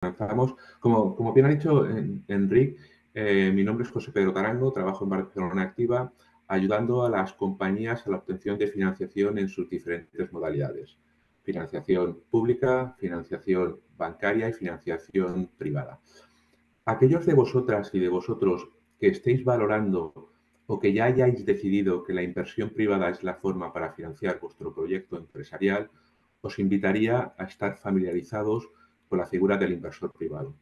Comenzamos. Como bien ha dicho Enric, mi nombre es José Pedro Tarango, trabajo en Barcelona Activa, ayudando a las compañías a la obtención de financiación en sus diferentes modalidades. Financiación pública, financiación bancaria y financiación privada. Aquellos de vosotras y de vosotros que estéis valorando o que ya hayáis decidido que la inversión privada es la forma para financiar vuestro proyecto empresarial, os invitaría a estar familiarizados con la figura del inversor privado.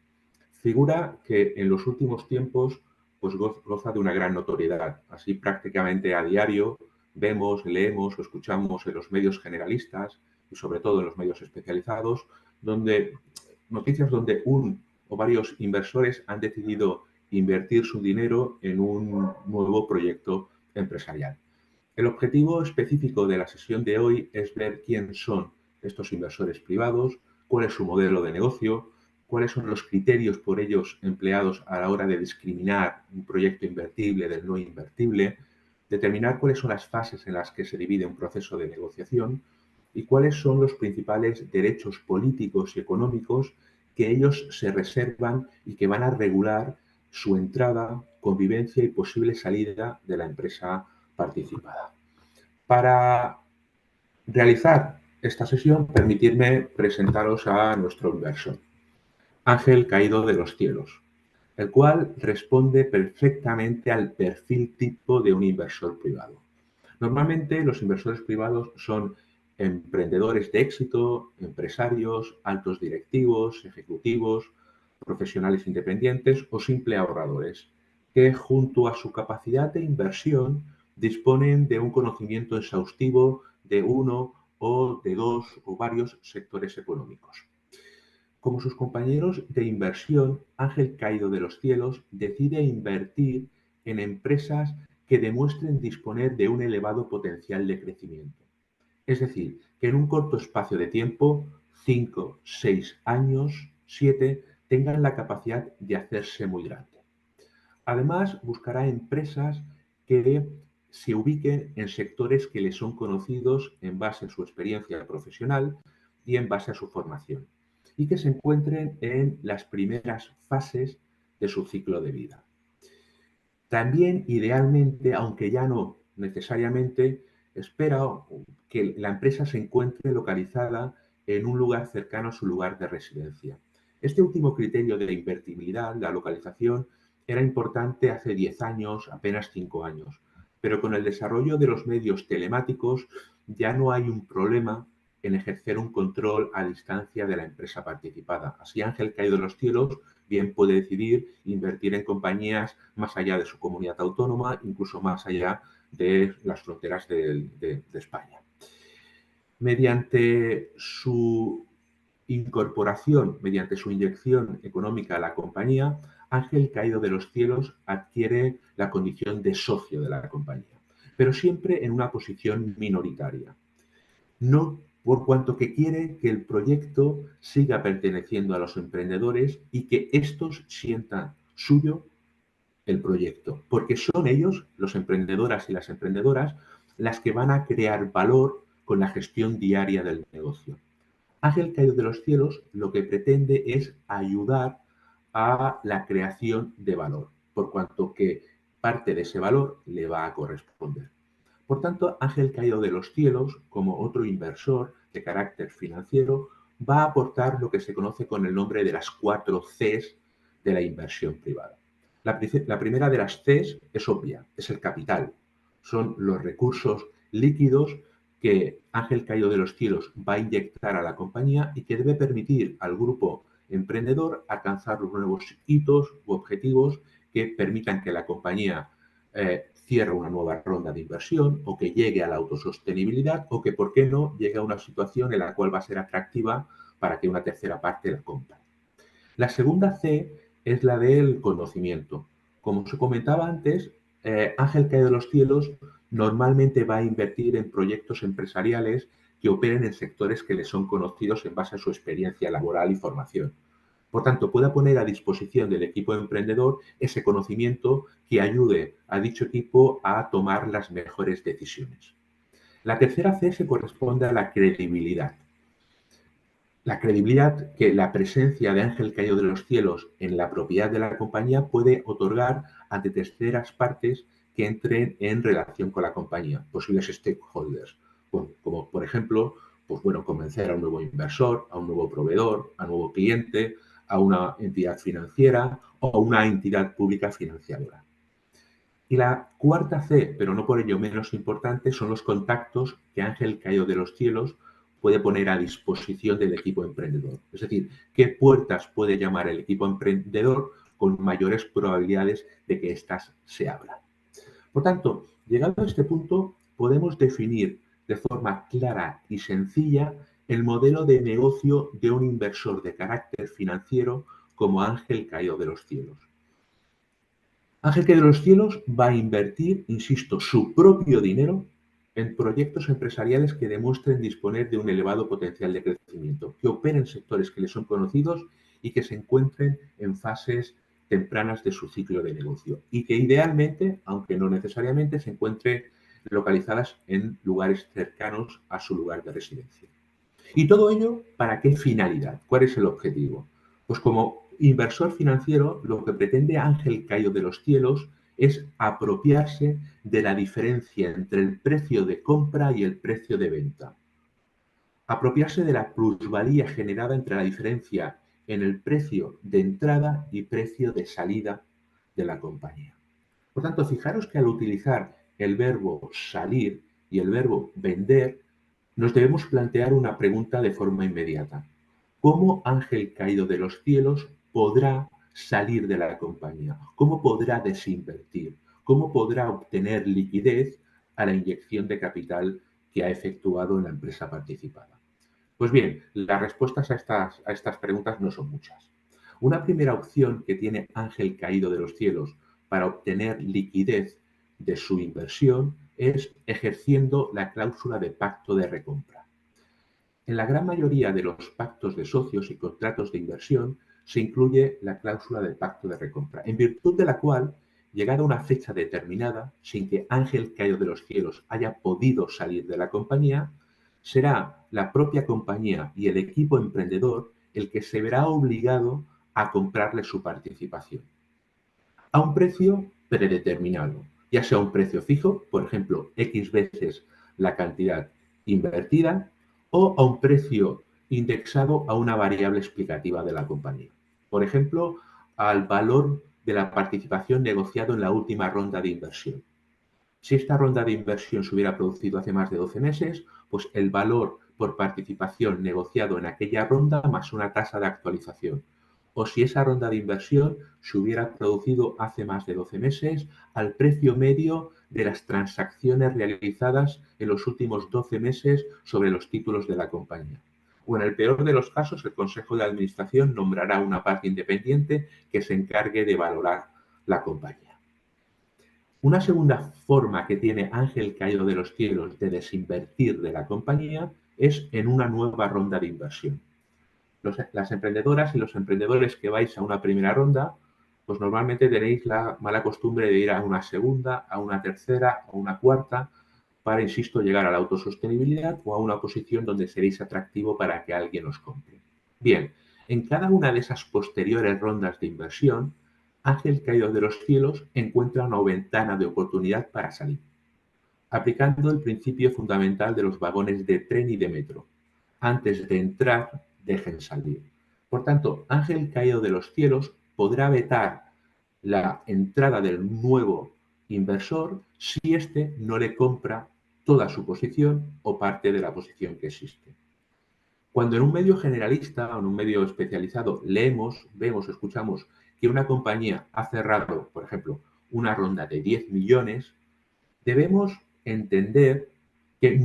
Figura que en los últimos tiempos pues, goza de una gran notoriedad. Así prácticamente a diario vemos, leemos o escuchamos en los medios generalistas y sobre todo en los medios especializados noticias donde un o varios inversores han decidido invertir su dinero en un nuevo proyecto empresarial. El objetivo específico de la sesión de hoy es ver quién son estos inversores privados, cuál es su modelo de negocio, cuáles son los criterios por ellos empleados a la hora de discriminar un proyecto invertible del no invertible, determinar cuáles son las fases en las que se divide un proceso de negociación y cuáles son los principales derechos políticos y económicos que ellos se reservan y que van a regular su entrada, convivencia y posible salida de la empresa participada. Para realizar esta sesión, permitidme presentaros a nuestro inversor, Ángel Caído de los Cielos, el cual responde perfectamente al perfil tipo de un inversor privado. Normalmente los inversores privados son emprendedores de éxito, empresarios, altos directivos, ejecutivos, profesionales independientes o simple ahorradores, que junto a su capacidad de inversión disponen de un conocimiento exhaustivo de uno o de dos o varios sectores económicos. Como sus compañeros de inversión, Ángel Caído de los Cielos decide invertir en empresas que demuestren disponer de un elevado potencial de crecimiento. Es decir, que en un corto espacio de tiempo, 5, 6 años, 7, tengan la capacidad de hacerse muy grande. Además, buscará empresas que se ubiquen en sectores que le son conocidos en base a su experiencia profesional y en base a su formación, y que se encuentren en las primeras fases de su ciclo de vida. También, idealmente, aunque ya no necesariamente, espera que la empresa se encuentre localizada en un lugar cercano a su lugar de residencia. Este último criterio de invertibilidad, la localización, era importante hace 10 años, apenas 5 años, pero con el desarrollo de los medios telemáticos ya no hay un problema en ejercer un control a distancia de la empresa participada. Así Ángel Caído de los Cielos bien puede decidir invertir en compañías más allá de su comunidad autónoma, incluso más allá de las fronteras de España. Mediante su incorporación, mediante su inyección económica a la compañía, Ángel Caído de los Cielos adquiere la condición de socio de la compañía, pero siempre en una posición minoritaria. No por cuanto que quiere que el proyecto siga perteneciendo a los emprendedores y que estos sientan suyo el proyecto, porque son ellos, los emprendedoras y las emprendedoras, las que van a crear valor con la gestión diaria del negocio. Ángel Caído de los Cielos lo que pretende es ayudar a la creación de valor, por cuanto que parte de ese valor le va a corresponder. Por tanto, Ángel Caído de los Cielos, como otro inversor de carácter financiero, va a aportar lo que se conoce con el nombre de las 4 Cs de la inversión privada. La primera de las Cs es obvia, es el capital. Son los recursos líquidos que Ángel Caído de los Cielos va a inyectar a la compañía y que debe permitir al grupo emprendedor alcanzar los nuevos hitos u objetivos que permitan que la compañía cierre una nueva ronda de inversión o que llegue a la autosostenibilidad o que, ¿por qué no?, llegue a una situación en la cual va a ser atractiva para que una tercera parte la compre. La segunda C es la del conocimiento. Como os comentaba antes, Ángel Caído de los Cielos normalmente va a invertir en proyectos empresariales que operen en sectores que le son conocidos en base a su experiencia laboral y formación. Por tanto, pueda poner a disposición del equipo emprendedor ese conocimiento que ayude a dicho equipo a tomar las mejores decisiones. La tercera C se corresponde a la credibilidad. La credibilidad que la presencia de Ángel caído de los cielos en la propiedad de la compañía puede otorgar ante terceras partes que entren en relación con la compañía, posibles stakeholders, como por ejemplo, pues bueno, convencer a un nuevo inversor, a un nuevo proveedor, a un nuevo cliente, a una entidad financiera o a una entidad pública financiadora. Y la cuarta C, pero no por ello menos importante, son los contactos que Ángel caído de los cielos puede poner a disposición del equipo emprendedor. Es decir, qué puertas puede llamar el equipo emprendedor con mayores probabilidades de que éstas se abran. Por tanto, llegado a este punto, podemos definir de forma clara y sencilla el modelo de negocio de un inversor de carácter financiero como Ángel caído de los cielos. Ángel que de los cielos va a invertir, insisto, su propio dinero en proyectos empresariales que demuestren disponer de un elevado potencial de crecimiento, que operen en sectores que le son conocidos y que se encuentren en fases tempranas de su ciclo de negocio y que idealmente, aunque no necesariamente, se encuentren localizadas en lugares cercanos a su lugar de residencia. ¿Y todo ello para qué finalidad? ¿Cuál es el objetivo? Pues como inversor financiero, lo que pretende Ángel Caído de los Cielos es apropiarse de la diferencia entre el precio de compra y el precio de venta. Apropiarse de la plusvalía generada entre la diferencia en el precio de entrada y precio de salida de la compañía. Por tanto, fijaros que al utilizar el verbo salir y el verbo vender, nos debemos plantear una pregunta de forma inmediata. ¿Cómo Ángel caído de los cielos podrá salir de la compañía? ¿Cómo podrá desinvertir? ¿Cómo podrá obtener liquidez a la inyección de capital que ha efectuado en la empresa participada? Pues bien, las respuestas a estas preguntas no son muchas. Una primera opción que tiene Ángel caído de los cielos para obtener liquidez de su inversión es ejerciendo la cláusula de pacto de recompra. En la gran mayoría de los pactos de socios y contratos de inversión se incluye la cláusula del pacto de recompra, en virtud de la cual, llegada una fecha determinada, sin que Ángel caído de los cielos haya podido salir de la compañía, será la propia compañía y el equipo emprendedor el que se verá obligado a comprarle su participación a un precio predeterminado, ya sea un precio fijo, por ejemplo, X veces la cantidad invertida, o a un precio indexado a una variable explicativa de la compañía. Por ejemplo, al valor de la participación negociado en la última ronda de inversión. Si esta ronda de inversión se hubiera producido hace más de 12 meses, pues el valor por participación negociado en aquella ronda más una tasa de actualización. O si esa ronda de inversión se hubiera producido hace más de 12 meses al precio medio de las transacciones realizadas en los últimos 12 meses sobre los títulos de la compañía. O en el peor de los casos, el Consejo de Administración nombrará una parte independiente que se encargue de valorar la compañía. Una segunda forma que tiene Ángel caído de los cielos de desinvertir de la compañía es en una nueva ronda de inversión. Las emprendedoras y los emprendedores que vais a una primera ronda, pues normalmente tenéis la mala costumbre de ir a una segunda, a una tercera o una cuarta para, insisto, llegar a la autosostenibilidad o a una posición donde seréis atractivo para que alguien os compre. Bien, en cada una de esas posteriores rondas de inversión, Ángel caído de los cielos encuentra una ventana de oportunidad para salir, aplicando el principio fundamental de los vagones de tren y de metro. Antes de entrar, dejen salir. Por tanto, Ángel caído de los cielos podrá vetar la entrada del nuevo inversor si éste no le compra toda su posición o parte de la posición que existe. Cuando en un medio generalista o en un medio especializado leemos, vemos, escuchamos que una compañía ha cerrado, por ejemplo, una ronda de 10 millones, debemos entender que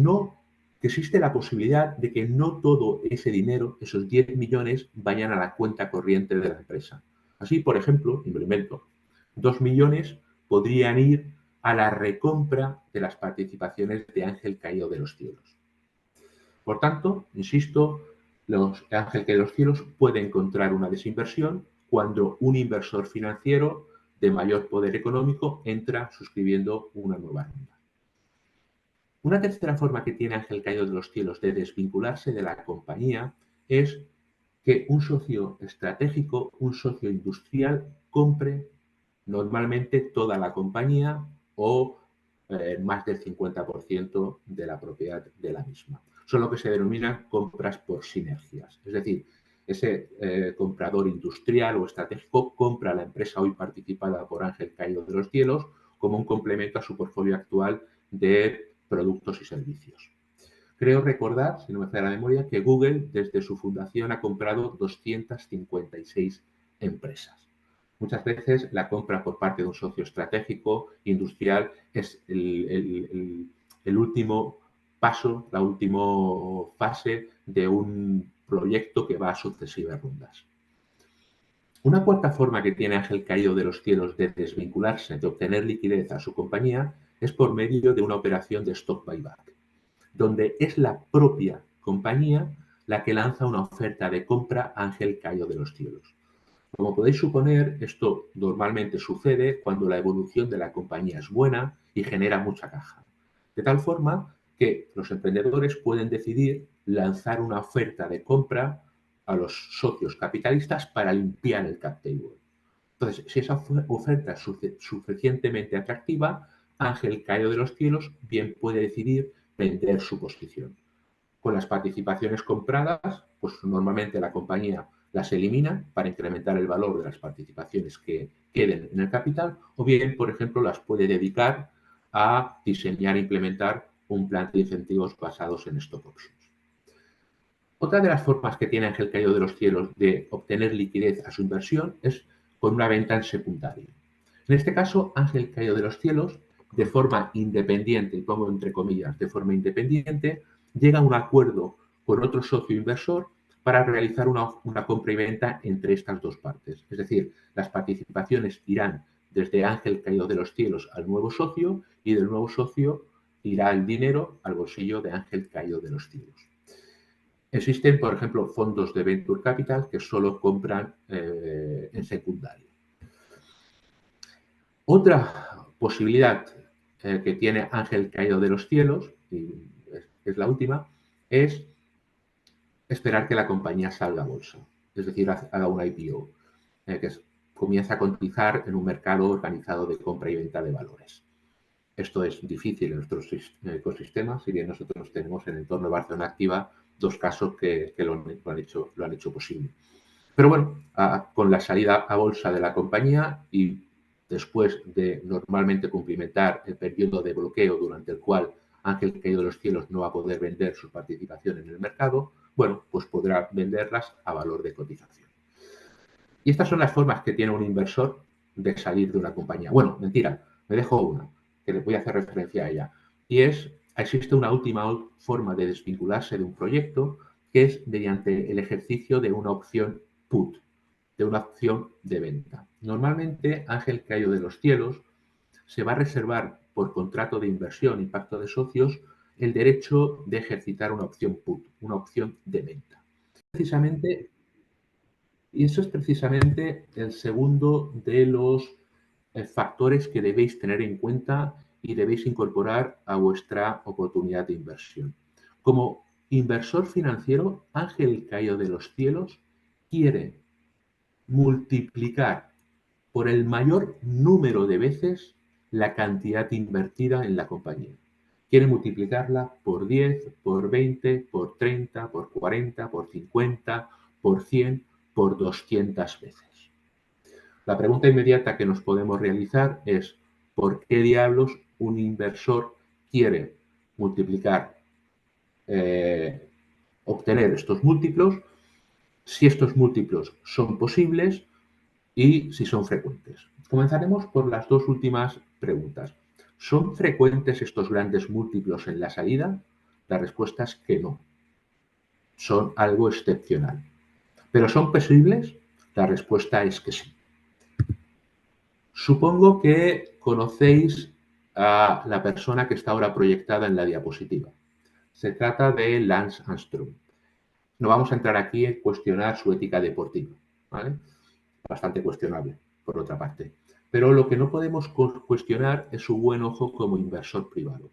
existe la posibilidad de que no todo ese dinero, esos 10 millones, vayan a la cuenta corriente de la empresa. Así, por ejemplo, y me lo invento, 2 millones podrían ir a la recompra de las participaciones de Ángel caído de los cielos. Por tanto, insisto, los Ángel que de los cielos puede encontrar una desinversión cuando un inversor financiero de mayor poder económico entra suscribiendo una nueva ronda. Una tercera forma que tiene Ángel caído de los cielos de desvincularse de la compañía es que un socio estratégico, un socio industrial, compre normalmente toda la compañía o más del 50% de la propiedad de la misma. Son lo que se denominan compras por sinergias. Es decir, ese comprador industrial o estratégico compra la empresa hoy participada por Ángel Caído de los Cielos como un complemento a su portfolio actual de productos y servicios. Creo recordar, si no me falla la memoria, que Google desde su fundación ha comprado 256 empresas. Muchas veces la compra por parte de un socio estratégico industrial es el último paso, la última fase de un proyecto que va a sucesivas rondas. Una cuarta forma que tiene Ángel Caído de los Cielos de desvincularse, de obtener liquidez a su compañía, es por medio de una operación de stock buyback, donde es la propia compañía la que lanza una oferta de compra a Ángel Caído de los Cielos. Como podéis suponer, esto normalmente sucede cuando la evolución de la compañía es buena y genera mucha caja. De tal forma que los emprendedores pueden decidir lanzar una oferta de compra a los socios capitalistas para limpiar el cap table. Entonces, si esa oferta es suficientemente atractiva, Ángel Caído de los Cielos bien puede decidir vender su posición. Con las participaciones compradas, pues normalmente la compañía las elimina para incrementar el valor de las participaciones que queden en el capital, o bien, por ejemplo, las puede dedicar a diseñar e implementar un plan de incentivos basados en stock options. Otra de las formas que tiene Ángel Caído de los Cielos de obtener liquidez a su inversión es con una venta en secundario. En este caso, Ángel Caído de los Cielos, de forma independiente, y pongo entre comillas, de forma independiente, llega a un acuerdo con otro socio inversor para realizar una compra y venta entre estas dos partes. Es decir, las participaciones irán desde Ángel Caído de los Cielos al nuevo socio y del nuevo socio irá el dinero al bolsillo de Ángel Caído de los Cielos. Existen, por ejemplo, fondos de Venture Capital que solo compran en secundario. Otra posibilidad que tiene Ángel Caído de los Cielos, y es la última, es esperar que la compañía salga a bolsa, es decir, haga una IPO, comienza a cotizar en un mercado organizado de compra y venta de valores. Esto es difícil en nuestros ecosistemas, si bien nosotros tenemos en el entorno de Barcelona Activa dos casos que lo han hecho posible. Pero bueno, con la salida a bolsa de la compañía y después de normalmente cumplimentar el periodo de bloqueo durante el cual Ángel Caído de los Cielos no va a poder vender su participación en el mercado, bueno, pues podrá venderlas a valor de cotización. Y estas son las formas que tiene un inversor de salir de una compañía. Bueno, mentira, me dejo una, que le voy a hacer referencia a ella. Y existe una última forma de desvincularse de un proyecto, que es mediante el ejercicio de una opción put, de una opción de venta. Normalmente, Ángel Caído de los Cielos se va a reservar por contrato de inversión y pacto de socios el derecho de ejercitar una opción put, una opción de venta. Precisamente Y eso es precisamente el segundo de los factores que debéis tener en cuenta y debéis incorporar a vuestra oportunidad de inversión. Como inversor financiero, Ángel Caído de los Cielos quiere multiplicar por el mayor número de veces la cantidad invertida en la compañía. Quiere multiplicarla por 10, por 20, por 30, por 40, por 50, por 100, por 200 veces. La pregunta inmediata que nos podemos realizar es ¿por qué diablos un inversor quiere multiplicar, obtener estos múltiplos, si estos múltiplos son posibles y si son frecuentes? Comenzaremos por las dos últimas preguntas. ¿Son frecuentes estos grandes múltiplos en la salida? La respuesta es que no. Son algo excepcional. ¿Pero son posibles? La respuesta es que sí. Supongo que conocéis a la persona que está ahora proyectada en la diapositiva. Se trata de Lance Armstrong. No vamos a entrar aquí en cuestionar su ética deportiva, ¿vale? Bastante cuestionable, por otra parte. Pero lo que no podemos cuestionar es su buen ojo como inversor privado.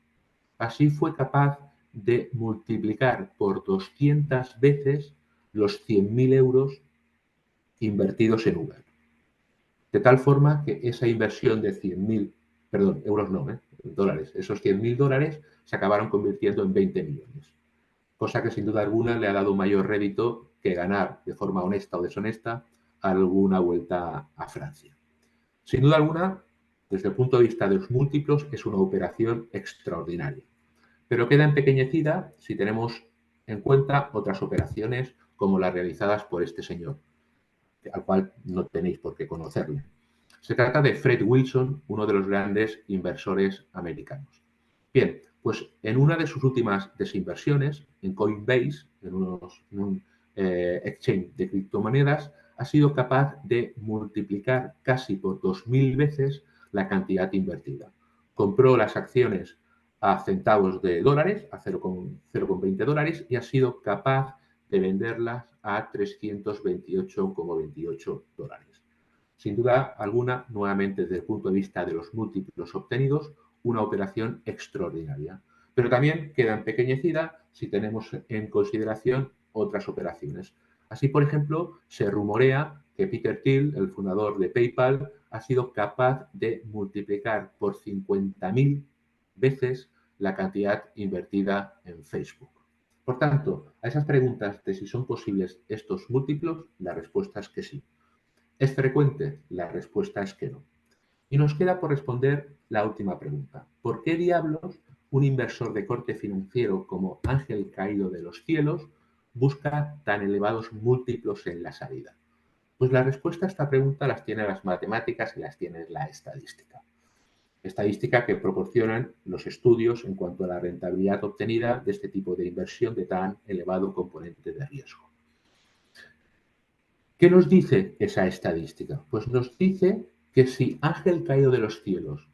Así fue capaz de multiplicar por 200 veces los 100.000 euros invertidos en Uber. De tal forma que esa inversión de 100.000, perdón, euros no, dólares, esos 100.000 dólares se acabaron convirtiendo en 20 millones. Cosa que sin duda alguna le ha dado mayor rédito que ganar de forma honesta o deshonesta alguna vuelta a Francia. Sin duda alguna, desde el punto de vista de los múltiplos, es una operación extraordinaria, pero queda empequeñecida si tenemos en cuenta otras operaciones como las realizadas por este señor, al cual no tenéis por qué conocerle. Se trata de Fred Wilson, uno de los grandes inversores americanos. Bien, pues en una de sus últimas desinversiones, en Coinbase, en un exchange de criptomonedas, ha sido capaz de multiplicar casi por 2.000 veces la cantidad invertida. Compró las acciones a centavos de dólares, a 0,20 dólares, y ha sido capaz de venderlas a 328,28 dólares. Sin duda alguna, nuevamente desde el punto de vista de los múltiplos obtenidos, una operación extraordinaria. Pero también queda empequeñecida si tenemos en consideración otras operaciones. Así, por ejemplo, se rumorea que Peter Thiel, el fundador de PayPal, ha sido capaz de multiplicar por 50.000 veces la cantidad invertida en Facebook. Por tanto, a esas preguntas de si son posibles estos múltiplos, la respuesta es que sí. ¿Es frecuente? La respuesta es que no. Y nos queda por responder la última pregunta. ¿Por qué diablos un inversor de corte financiero como Ángel Caído de los Cielos busca tan elevados múltiplos en la salida? Pues la respuesta a esta pregunta las tiene las matemáticas y las tiene la estadística. Estadística que proporcionan los estudios en cuanto a la rentabilidad obtenida de este tipo de inversión de tan elevado componente de riesgo. ¿Qué nos dice esa estadística? Pues nos dice que si Ángel Caído de los Cielos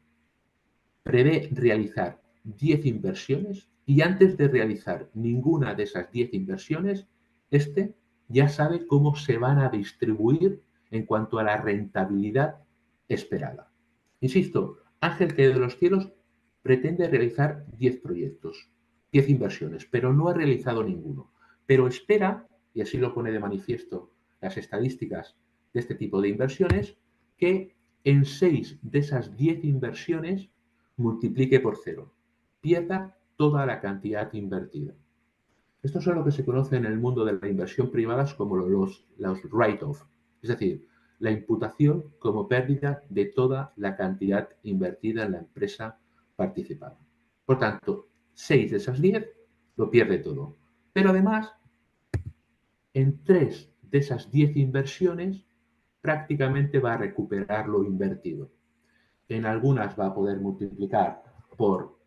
prevé realizar 10 inversiones y antes de realizar ninguna de esas 10 inversiones, este ya sabe cómo se van a distribuir en cuanto a la rentabilidad esperada. Insisto, Ángel Caído de los Cielos pretende realizar 10 proyectos, 10 inversiones, pero no ha realizado ninguno. Pero espera, y así lo pone de manifiesto las estadísticas de este tipo de inversiones, que en 6 de esas 10 inversiones multiplique por cero, pierda toda la cantidad invertida. Estos son lo que se conoce en el mundo de la inversión privada como los write-off, es decir, la imputación como pérdida de toda la cantidad invertida en la empresa participada. Por tanto, 6 de esas 10 lo pierde todo. Pero además, en 3 de esas 10 inversiones prácticamente va a recuperar lo invertido. En algunas va a poder multiplicar por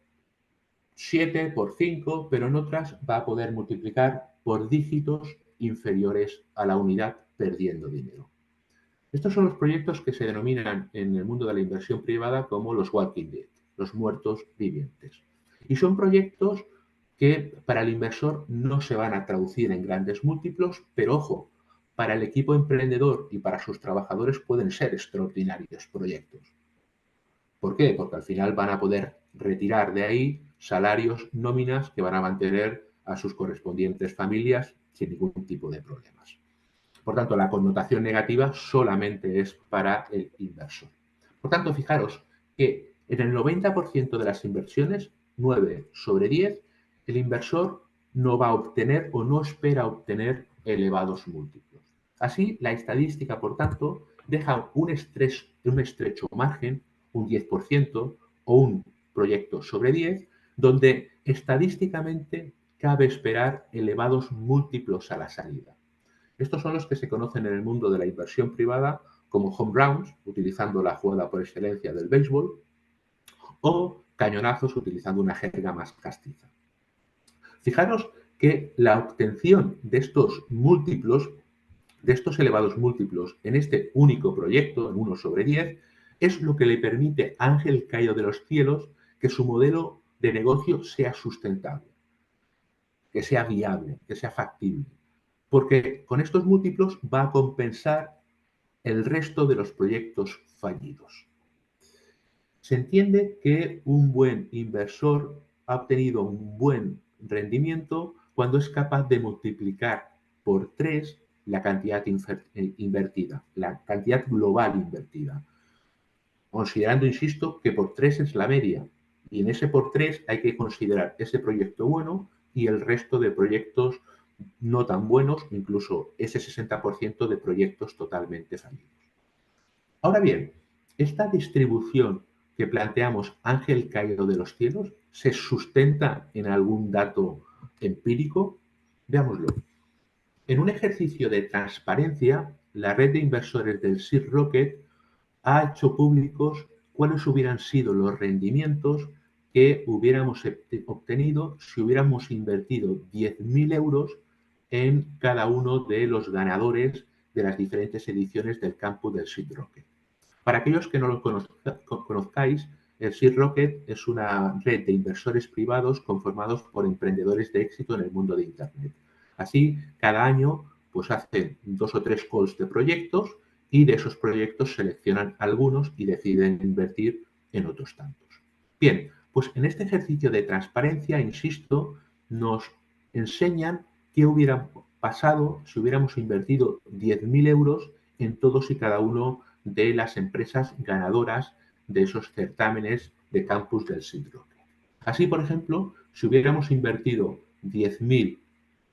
7, por 5, pero en otras va a poder multiplicar por dígitos inferiores a la unidad perdiendo dinero. Estos son los proyectos que se denominan en el mundo de la inversión privada como los walking dead, los muertos vivientes. Y son proyectos que para el inversor no se van a traducir en grandes múltiplos, pero ojo, para el equipo emprendedor y para sus trabajadores pueden ser extraordinarios proyectos. ¿Por qué? Porque al final van a poder retirar de ahí salarios, nóminas que van a mantener a sus correspondientes familias sin ningún tipo de problemas. Por tanto, la connotación negativa solamente es para el inversor. Por tanto, fijaros que en el 90% de las inversiones, 9 sobre 10, el inversor no va a obtener o no espera obtener elevados múltiplos. Así, la estadística, por tanto, deja un estrecho margen, un 10% o un proyecto sobre 10, donde estadísticamente cabe esperar elevados múltiplos a la salida. Estos son los que se conocen en el mundo de la inversión privada como home runs, utilizando la jugada por excelencia del béisbol, o cañonazos, utilizando una jerga más castiza. Fijaros que la obtención de estos múltiplos, de estos elevados múltiplos en este único proyecto, en 1 sobre 10, es lo que le permite a Ángel Caído de los Cielos que su modelo de negocio sea sustentable, que sea viable, que sea factible. Porque con estos múltiplos va a compensar el resto de los proyectos fallidos. Se entiende que un buen inversor ha obtenido un buen rendimiento cuando es capaz de multiplicar por 3 la cantidad invertida, la cantidad global invertida. Considerando, insisto, que por 3 es la media. Y en ese por 3 hay que considerar ese proyecto bueno y el resto de proyectos no tan buenos, incluso ese 60% de proyectos totalmente fallidos. Ahora bien, esta distribución que planteamos ángel caído de los cielos, ¿se sustenta en algún dato empírico? Veámoslo. En un ejercicio de transparencia, la red de inversores del Seed Rocket ha hecho públicos cuáles hubieran sido los rendimientos que hubiéramos obtenido si hubiéramos invertido 10.000 euros en cada uno de los ganadores de las diferentes ediciones del campus del Seed Rocket. Para aquellos que no lo conozcáis, el Seed Rocket es una red de inversores privados conformados por emprendedores de éxito en el mundo de Internet. Así, cada año pues hacen 2 o 3 calls de proyectos y de esos proyectos seleccionan algunos y deciden invertir en otros tantos. Bien, pues en este ejercicio de transparencia, insisto, nos enseñan qué hubiera pasado si hubiéramos invertido 10.000 euros en todos y cada uno de las empresas ganadoras de esos certámenes de campus del Seed Rocket. Así, por ejemplo, si hubiéramos invertido 10.000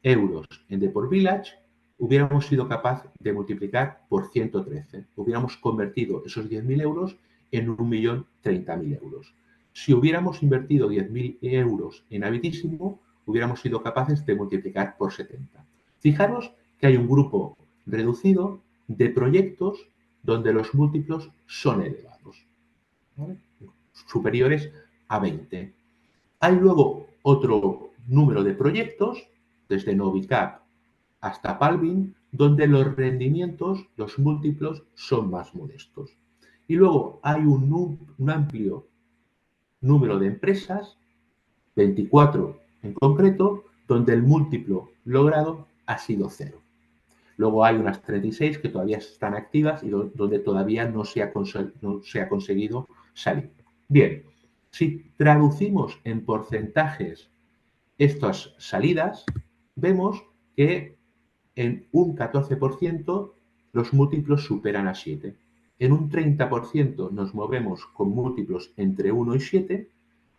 euros en Deport Village, hubiéramos sido capaz de multiplicar por 113. Hubiéramos convertido esos 10.000 euros en 1.030.000 euros. Si hubiéramos invertido 10.000 euros en Habitísimo, hubiéramos sido capaces de multiplicar por 70. Fijaros que hay un grupo reducido de proyectos donde los múltiplos son elevados, ¿vale? Superiores a 20. Hay luego otro número de proyectos, desde Novicap hasta Palvin, donde los rendimientos, los múltiplos, son más modestos. Y luego hay un amplio número de empresas, 24 en concreto, donde el múltiplo logrado ha sido 0. Luego hay unas 36 que todavía están activas y donde todavía no se ha conseguido salir. Bien, si traducimos en porcentajes estas salidas, vemos que en un 14% los múltiplos superan a 7. En un 30% nos movemos con múltiplos entre 1 y 7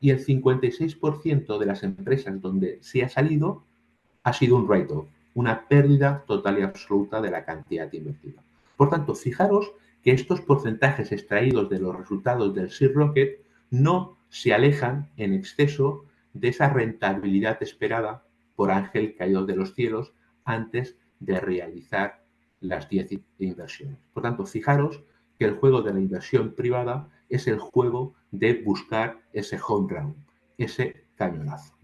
y el 56% de las empresas donde se ha salido ha sido un write-off, una pérdida total y absoluta de la cantidad invertida. Por tanto, fijaros que estos porcentajes extraídos de los resultados del Seed Rocket no se alejan en exceso de esa rentabilidad esperada por ángel caído de los cielos antes de realizar las 10 inversiones. Por tanto, fijaros que el juego de la inversión privada es el juego de buscar ese home run, ese cañonazo.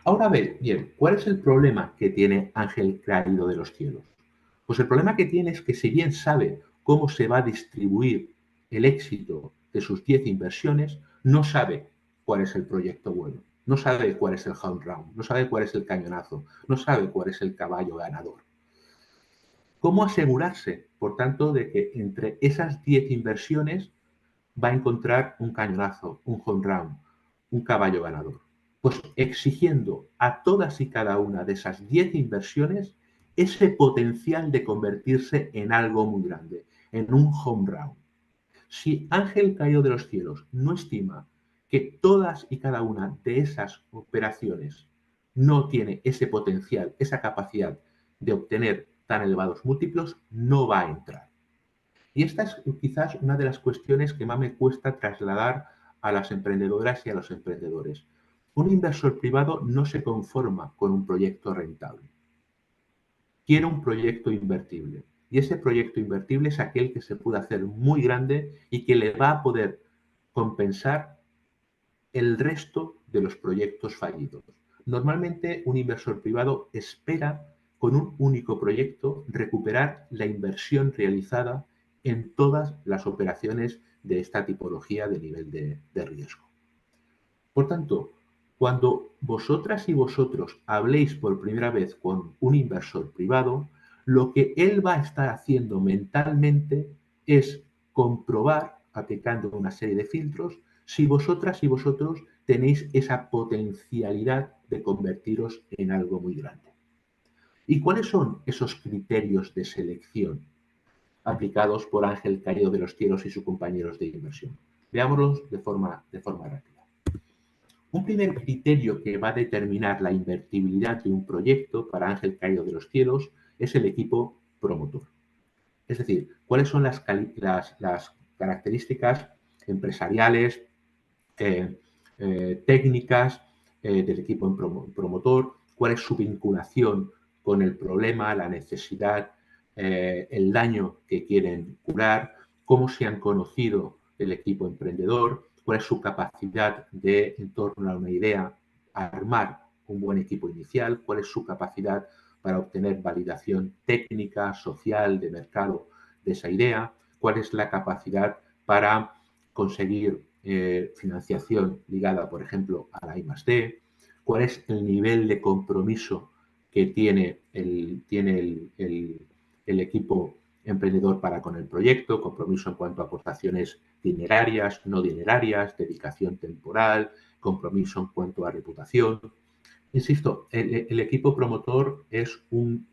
Ahora bien, ¿cuál es el problema que tiene Ángel caído de los cielos? Pues el problema que tiene es que si bien sabe cómo se va a distribuir el éxito de sus 10 inversiones, no sabe cuál es el proyecto bueno, no sabe cuál es el home run, no sabe cuál es el cañonazo, no sabe cuál es el caballo ganador. ¿Cómo asegurarse, por tanto, de que entre esas 10 inversiones va a encontrar un cañonazo, un home run, un caballo ganador? Pues exigiendo a todas y cada una de esas 10 inversiones ese potencial de convertirse en algo muy grande, en un home run. Si Ángel caído de los cielos no estima que todas y cada una de esas operaciones no tiene ese potencial, esa capacidad de obtener tan elevados múltiplos, no va a entrar. Y esta es quizás una de las cuestiones que más me cuesta trasladar a las emprendedoras y a los emprendedores. Un inversor privado no se conforma con un proyecto rentable. Quiere un proyecto invertible. Y ese proyecto invertible es aquel que se puede hacer muy grande y que le va a poder compensar el resto de los proyectos fallidos. Normalmente un inversor privado espera con un único proyecto recuperar la inversión realizada en todas las operaciones de esta tipología de nivel de riesgo. Por tanto, cuando vosotras y vosotros habléis por primera vez con un inversor privado, lo que él va a estar haciendo mentalmente es comprobar, aplicando una serie de filtros, si vosotras y vosotros tenéis esa potencialidad de convertiros en algo muy grande. ¿Y cuáles son esos criterios de selección aplicados por Ángel Caído de los Cielos y sus compañeros de inversión? Veámoslos de forma rápida. Un primer criterio que va a determinar la invertibilidad de un proyecto para Ángel Caído de los Cielos es el equipo promotor. Es decir, cuáles son las características empresariales, técnicas del equipo promotor, cuál es su vinculación con el problema, la necesidad, el daño que quieren curar, cómo se han conocido el equipo emprendedor, cuál es su capacidad de, en torno a una idea, armar un buen equipo inicial, cuál es su capacidad para obtener validación técnica, social, de mercado de esa idea, cuál es la capacidad para conseguir financiación ligada, por ejemplo, a la I+D, cuál es el nivel de compromiso que tiene el equipo emprendedor para con el proyecto, compromiso en cuanto a aportaciones dinerarias, no dinerarias, dedicación temporal, compromiso en cuanto a reputación. Insisto, el equipo promotor es un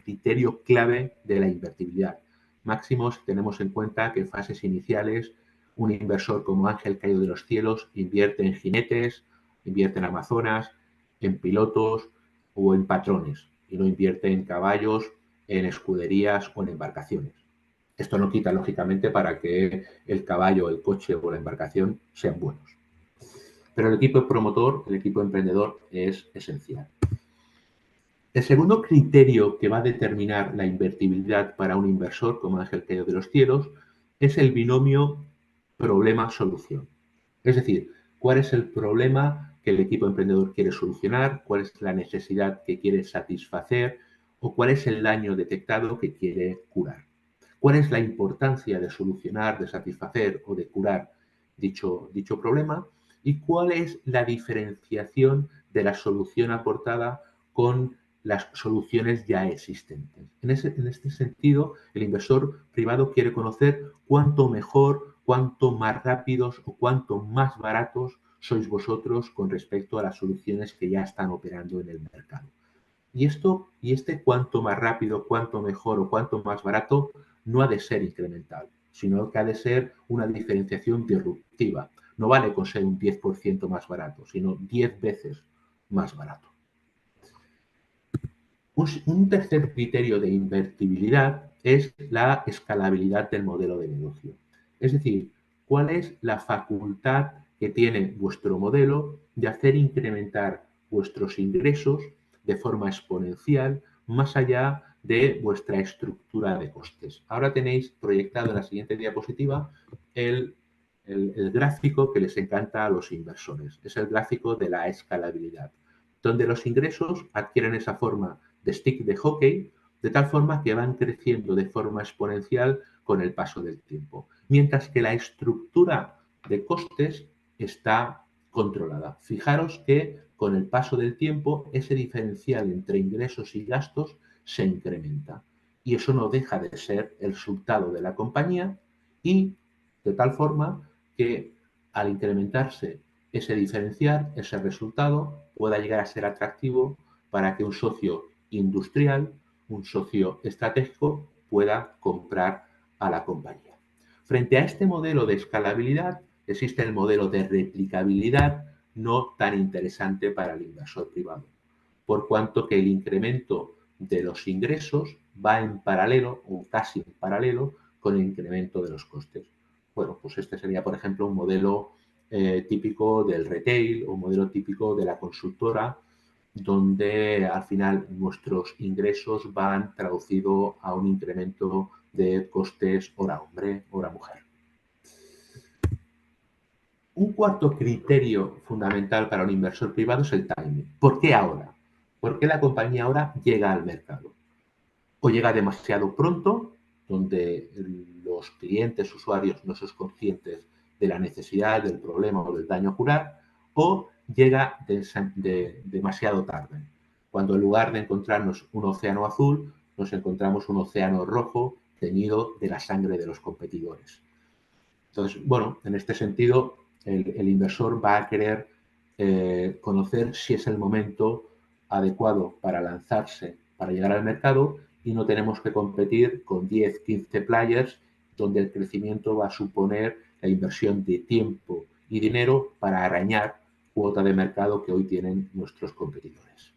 criterio clave de la invertibilidad. Máximo si tenemos en cuenta que en fases iniciales un inversor como Ángel Caído de los Cielos invierte en jinetes, invierte en amazonas, en pilotos o en patrones y no invierte en caballos, en escuderías o en embarcaciones. Esto no quita, lógicamente, para que el caballo, el coche o la embarcación sean buenos. Pero el equipo promotor, el equipo emprendedor es esencial. El segundo criterio que va a determinar la invertibilidad para un inversor como Ángel Caído de los Cielos es el binomio problema-solución. Es decir, cuál es el problema que el equipo emprendedor quiere solucionar, cuál es la necesidad que quiere satisfacer o cuál es el daño detectado que quiere curar. ¿Cuál es la importancia de solucionar, de satisfacer o de curar dicho problema? ¿Y cuál es la diferenciación de la solución aportada con las soluciones ya existentes? En este sentido, el inversor privado quiere conocer cuánto mejor, cuánto más rápidos o cuánto más baratos sois vosotros con respecto a las soluciones que ya están operando en el mercado. Y este cuánto más rápido, cuánto mejor o cuánto más barato no ha de ser incremental, sino que ha de ser una diferenciación disruptiva. No vale con ser un 10% más barato, sino 10 veces más barato. Un tercer criterio de invertibilidad es la escalabilidad del modelo de negocio. Es decir, cuál es la facultad que tiene vuestro modelo de hacer incrementar vuestros ingresos de forma exponencial más allá de vuestra estructura de costes. Ahora tenéis proyectado en la siguiente diapositiva el gráfico que les encanta a los inversores. Es el gráfico de la escalabilidad, donde los ingresos adquieren esa forma de stick de hockey, de tal forma que van creciendo de forma exponencial con el paso del tiempo, mientras que la estructura de costes está controlada. Fijaros que con el paso del tiempo ese diferencial entre ingresos y gastos se incrementa y eso no deja de ser el resultado de la compañía y de tal forma que al incrementarse ese diferencial, ese resultado pueda llegar a ser atractivo para que un socio industrial, un socio estratégico pueda comprar a la compañía. Frente a este modelo de escalabilidad, existe el modelo de replicabilidad no tan interesante para el inversor privado, por cuanto que el incremento de los ingresos va en paralelo o casi en paralelo con el incremento de los costes. Bueno, pues este sería, por ejemplo, un modelo típico del retail o un modelo típico de la consultora, donde al final nuestros ingresos van traducidos a un incremento de costes hora hombre, hora mujer. Un cuarto criterio fundamental para un inversor privado es el timing. ¿Por qué ahora? ¿Por qué la compañía ahora llega al mercado? O llega demasiado pronto, donde los clientes, usuarios no son conscientes de la necesidad, del problema o del daño a curar, o llega demasiado tarde, cuando en lugar de encontrarnos un océano azul, nos encontramos un océano rojo teñido de la sangre de los competidores. Entonces, bueno, en este sentido, el inversor va a querer conocer si es el momento adecuado para lanzarse para llegar al mercado y no tenemos que competir con 10, 15 players donde el crecimiento va a suponer la inversión de tiempo y dinero para arañar cuota de mercado que hoy tienen nuestros competidores.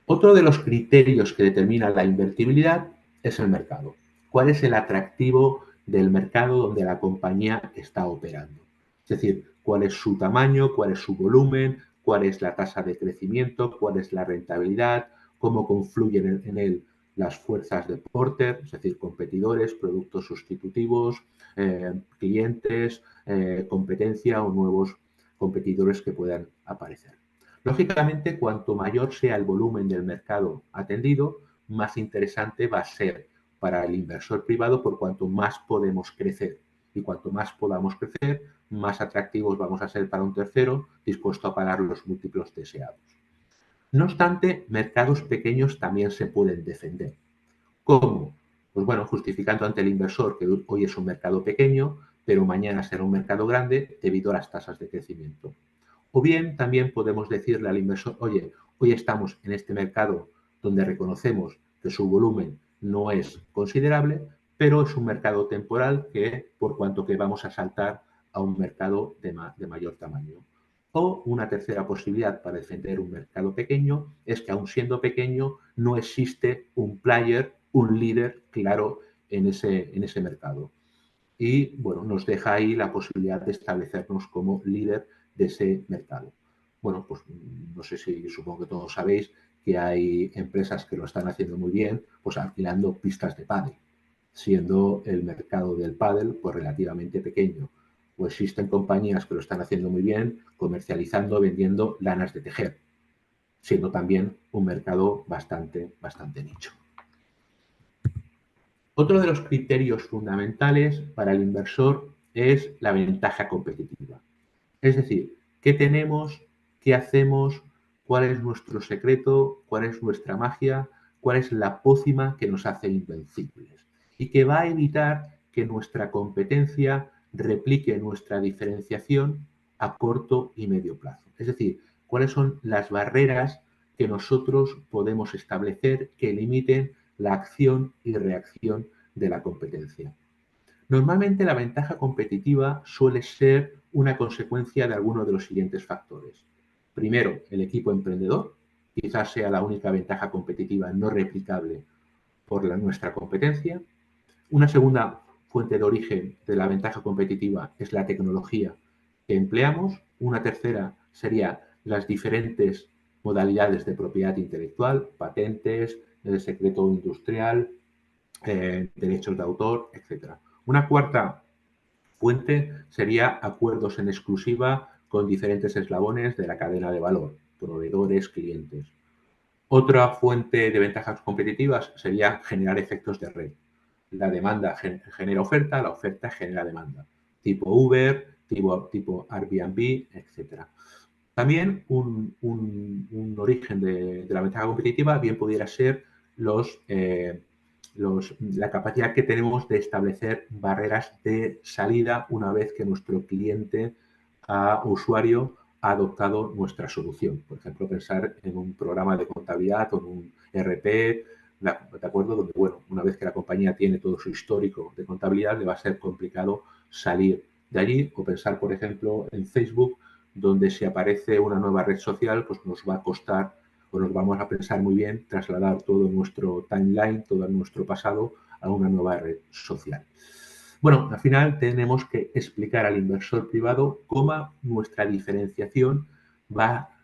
Otro de los criterios que determina la invertibilidad es el mercado. ¿Cuál es el atractivo del mercado donde la compañía está operando? Es decir, cuál es su tamaño, cuál es su volumen, cuál es la tasa de crecimiento, cuál es la rentabilidad, cómo confluyen en él las fuerzas de Porter, es decir, competidores, productos sustitutivos, clientes, competencia o nuevos competidores que puedan aparecer. Lógicamente, cuanto mayor sea el volumen del mercado atendido, más interesante va a ser para el inversor privado por cuanto más podemos crecer. Y cuanto más podamos crecer, más atractivos vamos a ser para un tercero dispuesto a pagar los múltiplos deseados. No obstante, mercados pequeños también se pueden defender. ¿Cómo? Pues bueno, justificando ante el inversor que hoy es un mercado pequeño, pero mañana será un mercado grande debido a las tasas de crecimiento. O bien también podemos decirle al inversor, oye, hoy estamos en este mercado donde reconocemos que su volumen no es considerable, pero es un mercado temporal que, por cuanto que vamos a saltar a un mercado de mayor tamaño. O una tercera posibilidad para defender un mercado pequeño es que, aun siendo pequeño, no existe un player, un líder claro en ese mercado. Y bueno, nos deja ahí la posibilidad de establecernos como líder de ese mercado. Bueno, pues no sé si supongo que todos sabéis que hay empresas que lo están haciendo muy bien, pues alquilando pistas de pádel, siendo el mercado del pádel pues relativamente pequeño. O existen compañías que lo están haciendo muy bien, comercializando, vendiendo lanas de tejer, siendo también un mercado bastante nicho. Otro de los criterios fundamentales para el inversor es la ventaja competitiva. Es decir, ¿qué tenemos? ¿Qué hacemos? ¿Cuál es nuestro secreto? ¿Cuál es nuestra magia? ¿Cuál es la pócima que nos hace invencibles? Y que va a evitar que nuestra competencia replique nuestra diferenciación a corto y medio plazo. Es decir, ¿cuáles son las barreras que nosotros podemos establecer que limiten la acción y reacción de la competencia? Normalmente la ventaja competitiva suele ser una consecuencia de alguno de los siguientes factores. Primero, el equipo emprendedor, quizás sea la única ventaja competitiva no replicable por nuestra competencia. Una segunda fuente de origen de la ventaja competitiva es la tecnología que empleamos. Una tercera sería las diferentes modalidades de propiedad intelectual, patentes, secreto industrial, derechos de autor, etc. Una cuarta fuente sería acuerdos en exclusiva con diferentes eslabones de la cadena de valor, proveedores, clientes. Otra fuente de ventajas competitivas sería generar efectos de red. La demanda genera oferta, la oferta genera demanda. Tipo Uber, tipo Airbnb, etc. También un origen de la ventaja competitiva bien pudiera ser la capacidad que tenemos de establecer barreras de salida una vez que nuestro cliente o usuario ha adoptado nuestra solución. Por ejemplo, pensar en un programa de contabilidad o en un ERP, ¿de acuerdo? Donde, bueno, una vez que la compañía tiene todo su histórico de contabilidad, le va a ser complicado salir de allí. O pensar, por ejemplo, en Facebook, donde si aparece una nueva red social, pues nos va a costar o nos vamos a pensar muy bien trasladar todo nuestro timeline, todo nuestro pasado a una nueva red social. Bueno, al final tenemos que explicar al inversor privado cómo nuestra diferenciación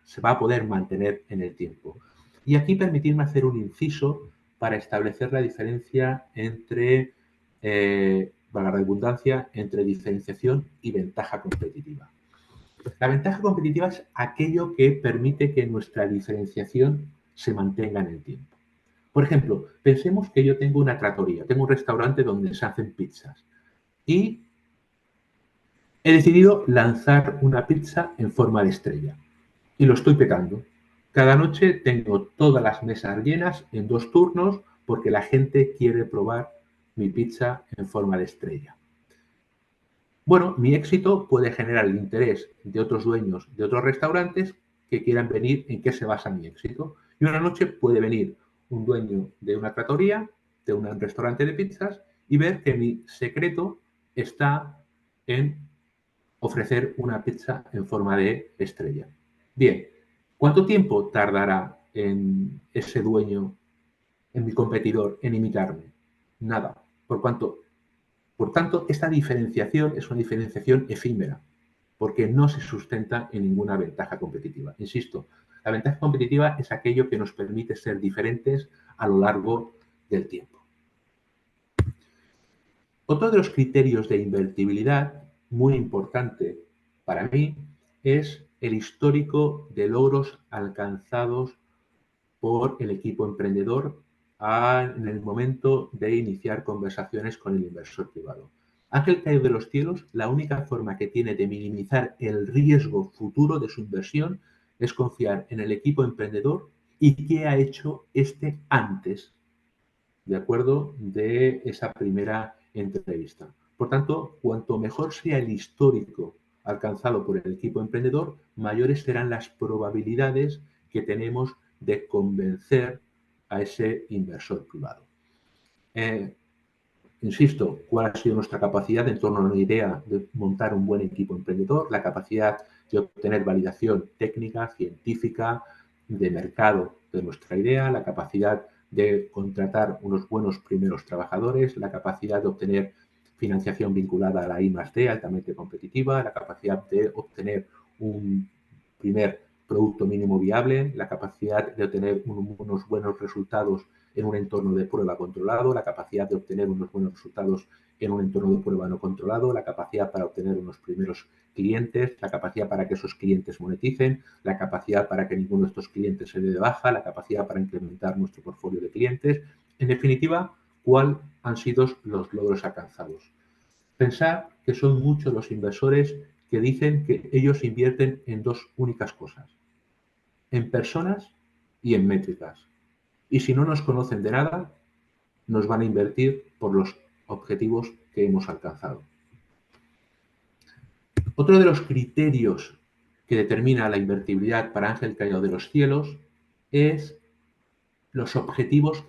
se va a poder mantener en el tiempo. Y aquí permitirme hacer un inciso para establecer la diferencia entre, para la redundancia, entre diferenciación y ventaja competitiva. La ventaja competitiva es aquello que permite que nuestra diferenciación se mantenga en el tiempo. Por ejemplo, pensemos que yo tengo una trattoria, tengo un restaurante donde se hacen pizzas y he decidido lanzar una pizza en forma de estrella y lo estoy petando. Cada noche tengo todas las mesas llenas en 2 turnos porque la gente quiere probar mi pizza en forma de estrella. Bueno, mi éxito puede generar el interés de otros dueños de otros restaurantes que quieran venir. ¿En qué se basa mi éxito? Y una noche puede venir un dueño de una trattoria, de un restaurante de pizzas, y ver que mi secreto está en ofrecer una pizza en forma de estrella. Bien, ¿cuánto tiempo tardará en ese dueño, en mi competidor, en imitarme? Nada. Por tanto, esta diferenciación es una diferenciación efímera, porque no se sustenta en ninguna ventaja competitiva. Insisto, la ventaja competitiva es aquello que nos permite ser diferentes a lo largo del tiempo. Otro de los criterios de invertibilidad, muy importante para mí, es el histórico de logros alcanzados por el equipo emprendedor en el momento de iniciar conversaciones con el inversor privado. Ángel caído de los cielos, la única forma que tiene de minimizar el riesgo futuro de su inversión es confiar en el equipo emprendedor y qué ha hecho este antes, de acuerdo, de esa primera entrevista. Por tanto, cuanto mejor sea el histórico alcanzado por el equipo emprendedor, mayores serán las probabilidades que tenemos de convencer a ese inversor privado. Insisto, ¿cuál ha sido nuestra capacidad en torno a una idea de montar un buen equipo emprendedor? La capacidad de obtener validación técnica, científica, de mercado de nuestra idea, la capacidad de contratar unos buenos primeros trabajadores, la capacidad de obtener financiación vinculada a la I+D altamente competitiva, la capacidad de obtener un primer producto mínimo viable, la capacidad de obtener unos buenos resultados en un entorno de prueba controlado, la capacidad de obtener unos buenos resultados en un entorno de prueba no controlado, la capacidad para obtener unos primeros clientes, la capacidad para que esos clientes moneticen, la capacidad para que ninguno de estos clientes se dé de baja, la capacidad para incrementar nuestro portfolio de clientes. En definitiva, ¿cuáles han sido los logros alcanzados? Pensar que son muchos los inversores que dicen que ellos invierten en dos únicas cosas, en personas y en métricas. Y si no nos conocen de nada, nos van a invertir por los objetivos que hemos alcanzado. Otro de los criterios que determina la invertibilidad para Ángel caído de los cielos es los objetivos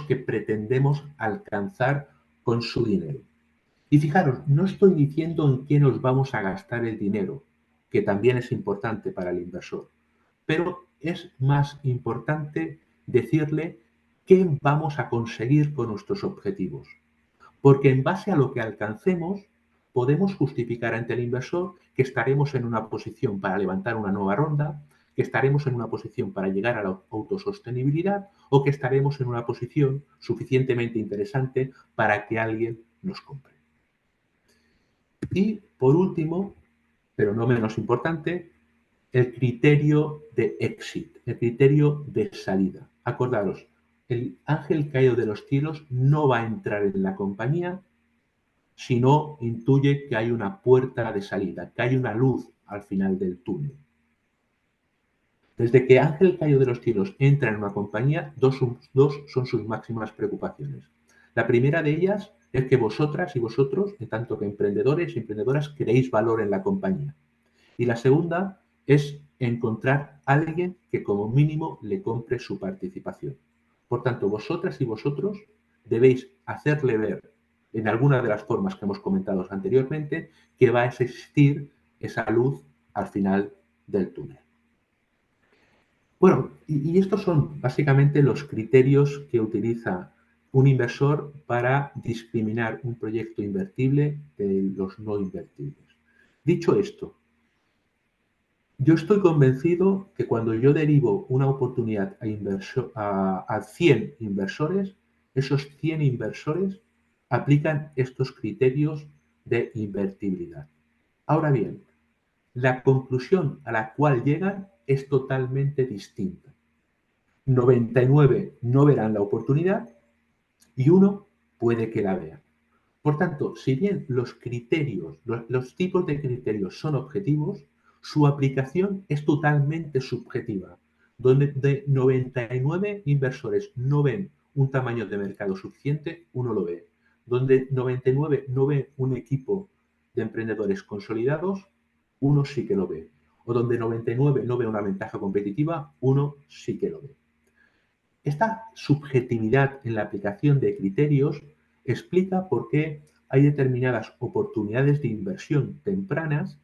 que pretendemos alcanzar con su dinero. Y fijaros, no estoy diciendo en qué nos vamos a gastar el dinero, que también es importante para el inversor, pero es más importante decirle qué vamos a conseguir con nuestros objetivos. Porque en base a lo que alcancemos, podemos justificar ante el inversor que estaremos en una posición para levantar una nueva ronda, que estaremos en una posición para llegar a la autosostenibilidad o que estaremos en una posición suficientemente interesante para que alguien nos compre. Y por último, pero no menos importante, el criterio de exit, el criterio de salida. Acordaros, el ángel caído de los cielos no va a entrar en la compañía si no intuye que hay una puerta de salida, que hay una luz al final del túnel. Desde que Ángel caído de los cielos entra en una compañía, dos son sus máximas preocupaciones. La primera de ellas es que vosotras y vosotros, en tanto que emprendedores y emprendedoras, creéis valor en la compañía. Y la segunda es encontrar a alguien que como mínimo le compre su participación. Por tanto, vosotras y vosotros debéis hacerle ver, en alguna de las formas que hemos comentado anteriormente, que va a existir esa luz al final del túnel. Bueno, y estos son básicamente los criterios que utiliza un inversor para discriminar un proyecto invertible de los no invertibles. Dicho esto, yo estoy convencido que cuando yo derivo una oportunidad a 100 inversores, esos 100 inversores aplican estos criterios de invertibilidad. Ahora bien, la conclusión a la cual llegan es totalmente distinta. 99 no verán la oportunidad y uno puede que la vea. Por tanto, si bien los criterios, los tipos de criterios son objetivos, su aplicación es totalmente subjetiva, donde de 99 inversores no ven un tamaño de mercado suficiente, uno lo ve. Donde 99 no ve un equipo de emprendedores consolidados, uno sí que lo ve. o donde 99 no ve una ventaja competitiva, uno sí que lo ve. Esta subjetividad en la aplicación de criterios explica por qué hay determinadas oportunidades de inversión tempranas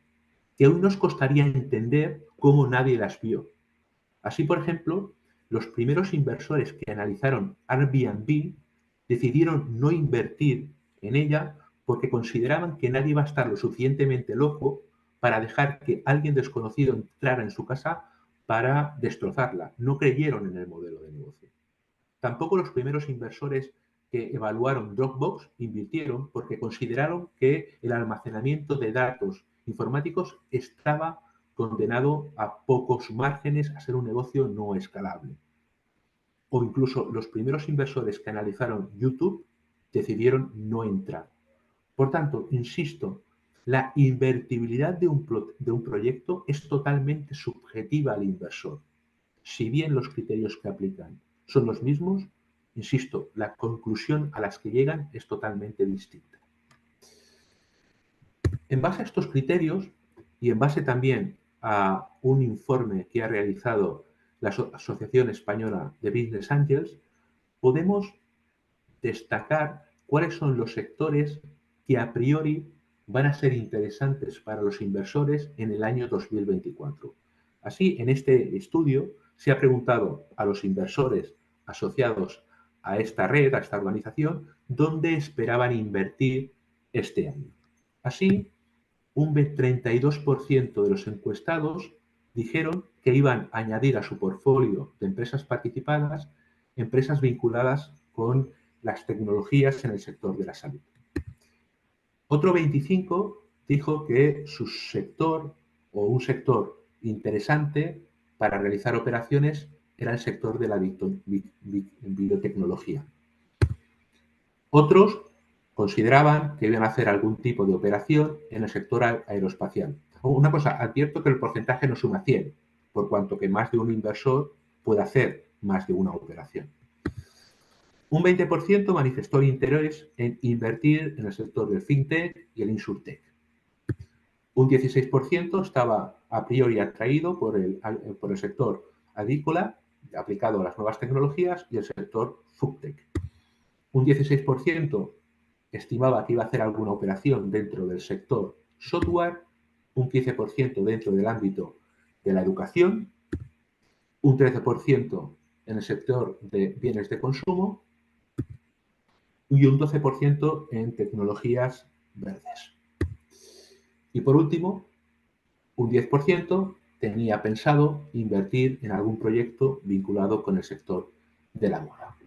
que aún nos costaría entender cómo nadie las vio. Así, por ejemplo, los primeros inversores que analizaron Airbnb decidieron no invertir en ella porque consideraban que nadie iba a estar lo suficientemente loco para dejar que alguien desconocido entrara en su casa para destrozarla. No creyeron en el modelo de negocio. Tampoco los primeros inversores que evaluaron Dropbox invirtieron porque consideraron que el almacenamiento de datos informáticos estaba condenado a pocos márgenes, a ser un negocio no escalable. O incluso los primeros inversores que analizaron YouTube decidieron no entrar. Por tanto, insisto, la invertibilidad de un proyecto es totalmente subjetiva al inversor. Si bien los criterios que aplican son los mismos, insisto, la conclusión a las que llegan es totalmente distinta. En base a estos criterios y en base también a un informe que ha realizado la Asociación Española de Business Angels, podemos destacar cuáles son los sectores que a priori van a ser interesantes para los inversores en el año 2024. Así, en este estudio se ha preguntado a los inversores asociados a esta red, a esta organización, dónde esperaban invertir este año. Así, un 32% de los encuestados dijeron que iban a añadir a su portfolio de empresas participadas empresas vinculadas con las tecnologías en el sector de la salud. Otro 25% dijo que su sector o un sector interesante para realizar operaciones era el sector de la biotecnología. Otros consideraban que iban a hacer algún tipo de operación en el sector aeroespacial. Una cosa, advierto que el porcentaje no suma 100, por cuanto que más de un inversor puede hacer más de una operación. Un 20% manifestó interés en invertir en el sector del fintech y el insurtech. Un 16% estaba a priori atraído por el sector avícola, aplicado a las nuevas tecnologías, y el sector foodtech. Un 16% estimaba que iba a hacer alguna operación dentro del sector software, un 15% dentro del ámbito de la educación, un 13% en el sector de bienes de consumo y un 12% en tecnologías verdes. Y por último, un 10% tenía pensado invertir en algún proyecto vinculado con el sector de la moda.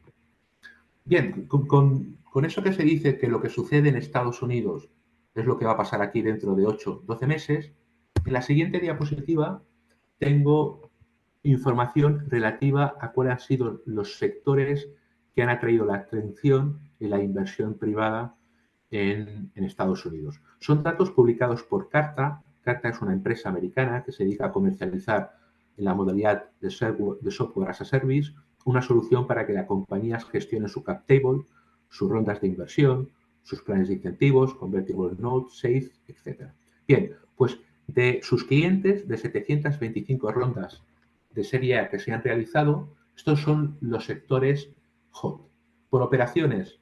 Bien, con eso que se dice que lo que sucede en Estados Unidos es lo que va a pasar aquí dentro de 8-12 meses, en la siguiente diapositiva tengo información relativa a cuáles han sido los sectores que han atraído la atención y la inversión privada en Estados Unidos. Son datos publicados por Carta. Carta es una empresa americana que se dedica a comercializar en la modalidad de software as a service una solución para que las compañías gestionen su cap table, sus rondas de inversión, sus planes de incentivos, convertible notes, SAFE, etc. Bien, pues de sus clientes, de 725 rondas de serie A que se han realizado, estos son los sectores hot. Por operaciones,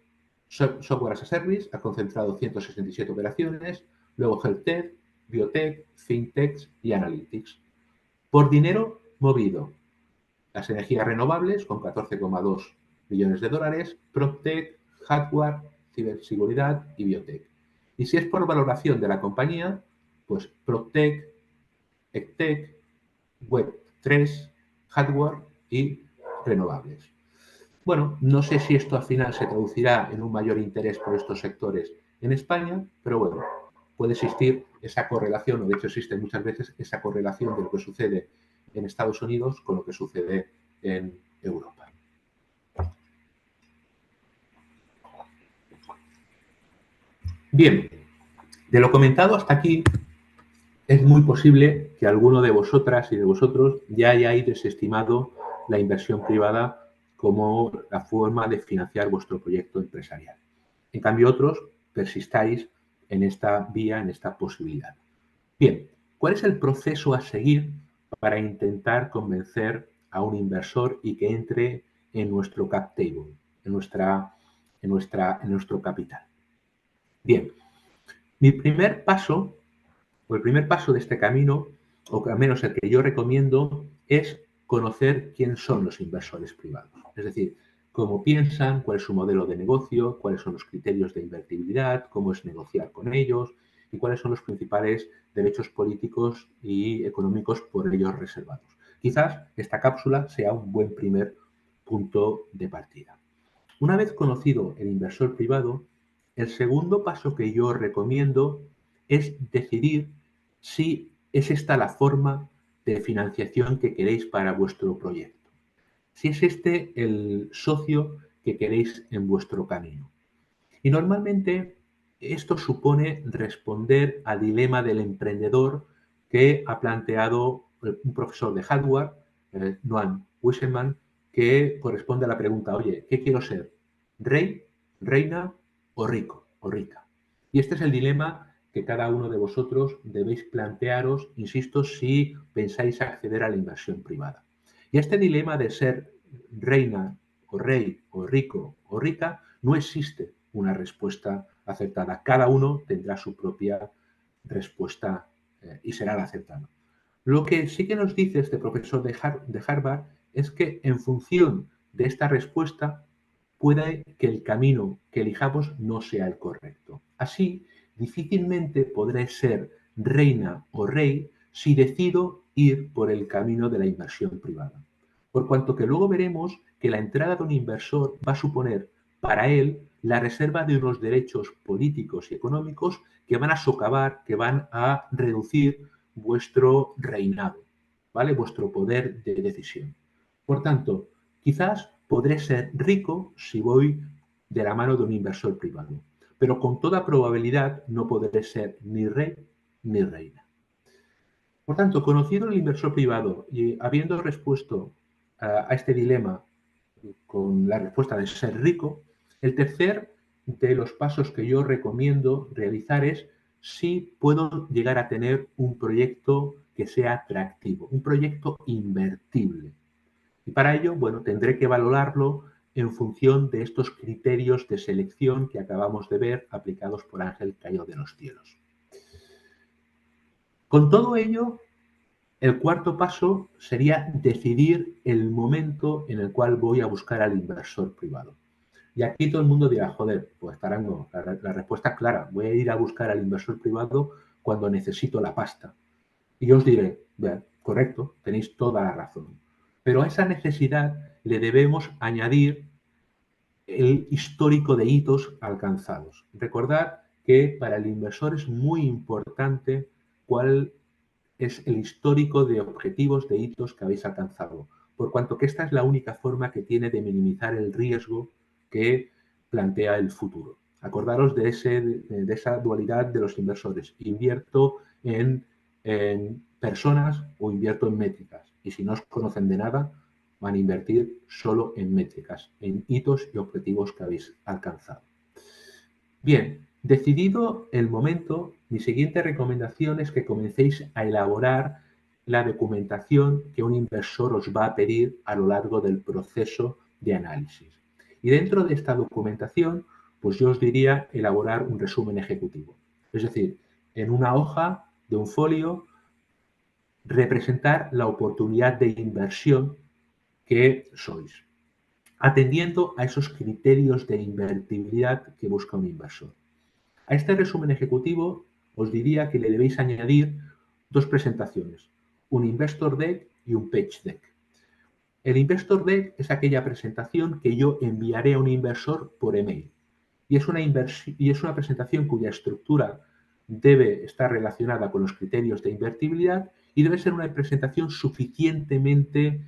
software as a service ha concentrado 167 operaciones, luego health-tech, biotech, fintech y analytics. Por dinero movido, las energías renovables con 14,2 billones de dólares, PropTech, hardware, ciberseguridad y biotech. Y si es por valoración de la compañía, pues PropTech, EdTech, Web3, hardware y renovables. Bueno, no sé si esto al final se traducirá en un mayor interés por estos sectores en España, pero bueno, puede existir esa correlación, o de hecho existe muchas veces esa correlación de lo que sucede en Estados Unidos con lo que sucede en Europa. Bien, de lo comentado hasta aquí, es muy posible que alguno de vosotras y de vosotros ya hayáis desestimado la inversión privada como la forma de financiar vuestro proyecto empresarial. En cambio, otros persistáis en esta vía, en esta posibilidad. Bien, ¿Cuál es el proceso a seguir para intentar convencer a un inversor y que entre en nuestro cap table, en nuestro capital? Bien, mi primer paso, o el primer paso de este camino, o al menos el que yo recomiendo, es conocer quién son los inversores privados. Es decir, cómo piensan, cuál es su modelo de negocio, cuáles son los criterios de invertibilidad, cómo es negociar con ellos y cuáles son los principales derechos políticos y económicos por ellos reservados. Quizás esta cápsula sea un buen primer punto de partida. Una vez conocido el inversor privado, el segundo paso que yo recomiendo es decidir si es esta la forma de financiación que queréis para vuestro proyecto. Si es este el socio que queréis en vuestro camino. Y normalmente esto supone responder al dilema del emprendedor que ha planteado un profesor de Harvard, Noam Wiseman, que corresponde a la pregunta, oye, ¿qué quiero ser? ¿Rey, reina o rico o rica? Y este es el dilema que cada uno de vosotros debéis plantearos, insisto, si pensáis acceder a la inversión privada. Y este dilema de ser reina o rey o rico o rica no existe una respuesta acertada. Cada uno tendrá su propia respuesta y será la acertada. Lo que sí que nos dice este profesor de Harvard es que en función de esta respuesta puede que el camino que elijamos no sea el correcto. Así, difícilmente podré ser reina o rey si decido ir por el camino de la inversión privada. Por cuanto que luego veremos que la entrada de un inversor va a suponer para él la reserva de unos derechos políticos y económicos que van a socavar, que van a reducir vuestro reinado, ¿vale? Vuestro poder de decisión. Por tanto, quizás podré ser rico si voy de la mano de un inversor privado, pero con toda probabilidad no podré ser ni rey ni reina. Por tanto, conocido el inversor privado y habiendo respuesto a este dilema con la respuesta de ser rico, el tercer de los pasos que yo recomiendo realizar es si puedo llegar a tener un proyecto que sea atractivo, un proyecto invertible. Y para ello, bueno, tendré que valorarlo en función de estos criterios de selección que acabamos de ver aplicados por Ángel Cayo de los Cielos. Con todo ello, el cuarto paso sería decidir el momento en el cual voy a buscar al inversor privado. Y aquí todo el mundo dirá, joder, pues Tarango, la respuesta es clara, voy a ir a buscar al inversor privado cuando necesito la pasta. Y yo os diré, bien, correcto, tenéis toda la razón. Pero a esa necesidad le debemos añadir el histórico de hitos alcanzados. Recordad que para el inversor es muy importante cuál es el histórico de objetivos, de hitos que habéis alcanzado, por cuanto que esta es la única forma que tiene de minimizar el riesgo que plantea el futuro. Acordaros de esa dualidad de los inversores. Invierto en personas o invierto en métricas. Y si no os conocen de nada, van a invertir solo en métricas, en hitos y objetivos que habéis alcanzado. Bien, decidido el momento, mi siguiente recomendación es que comencéis a elaborar la documentación que un inversor os va a pedir a lo largo del proceso de análisis. Y dentro de esta documentación, pues yo os diría elaborar un resumen ejecutivo. Es decir, en una hoja de un folio, representar la oportunidad de inversión que sois, atendiendo a esos criterios de invertibilidad que busca un inversor. A este resumen ejecutivo os diría que le debéis añadir dos presentaciones, un Investor Deck y un Pitch Deck. El Investor Deck es aquella presentación que yo enviaré a un inversor por email y es una presentación cuya estructura debe estar relacionada con los criterios de invertibilidad y debe ser una presentación suficientemente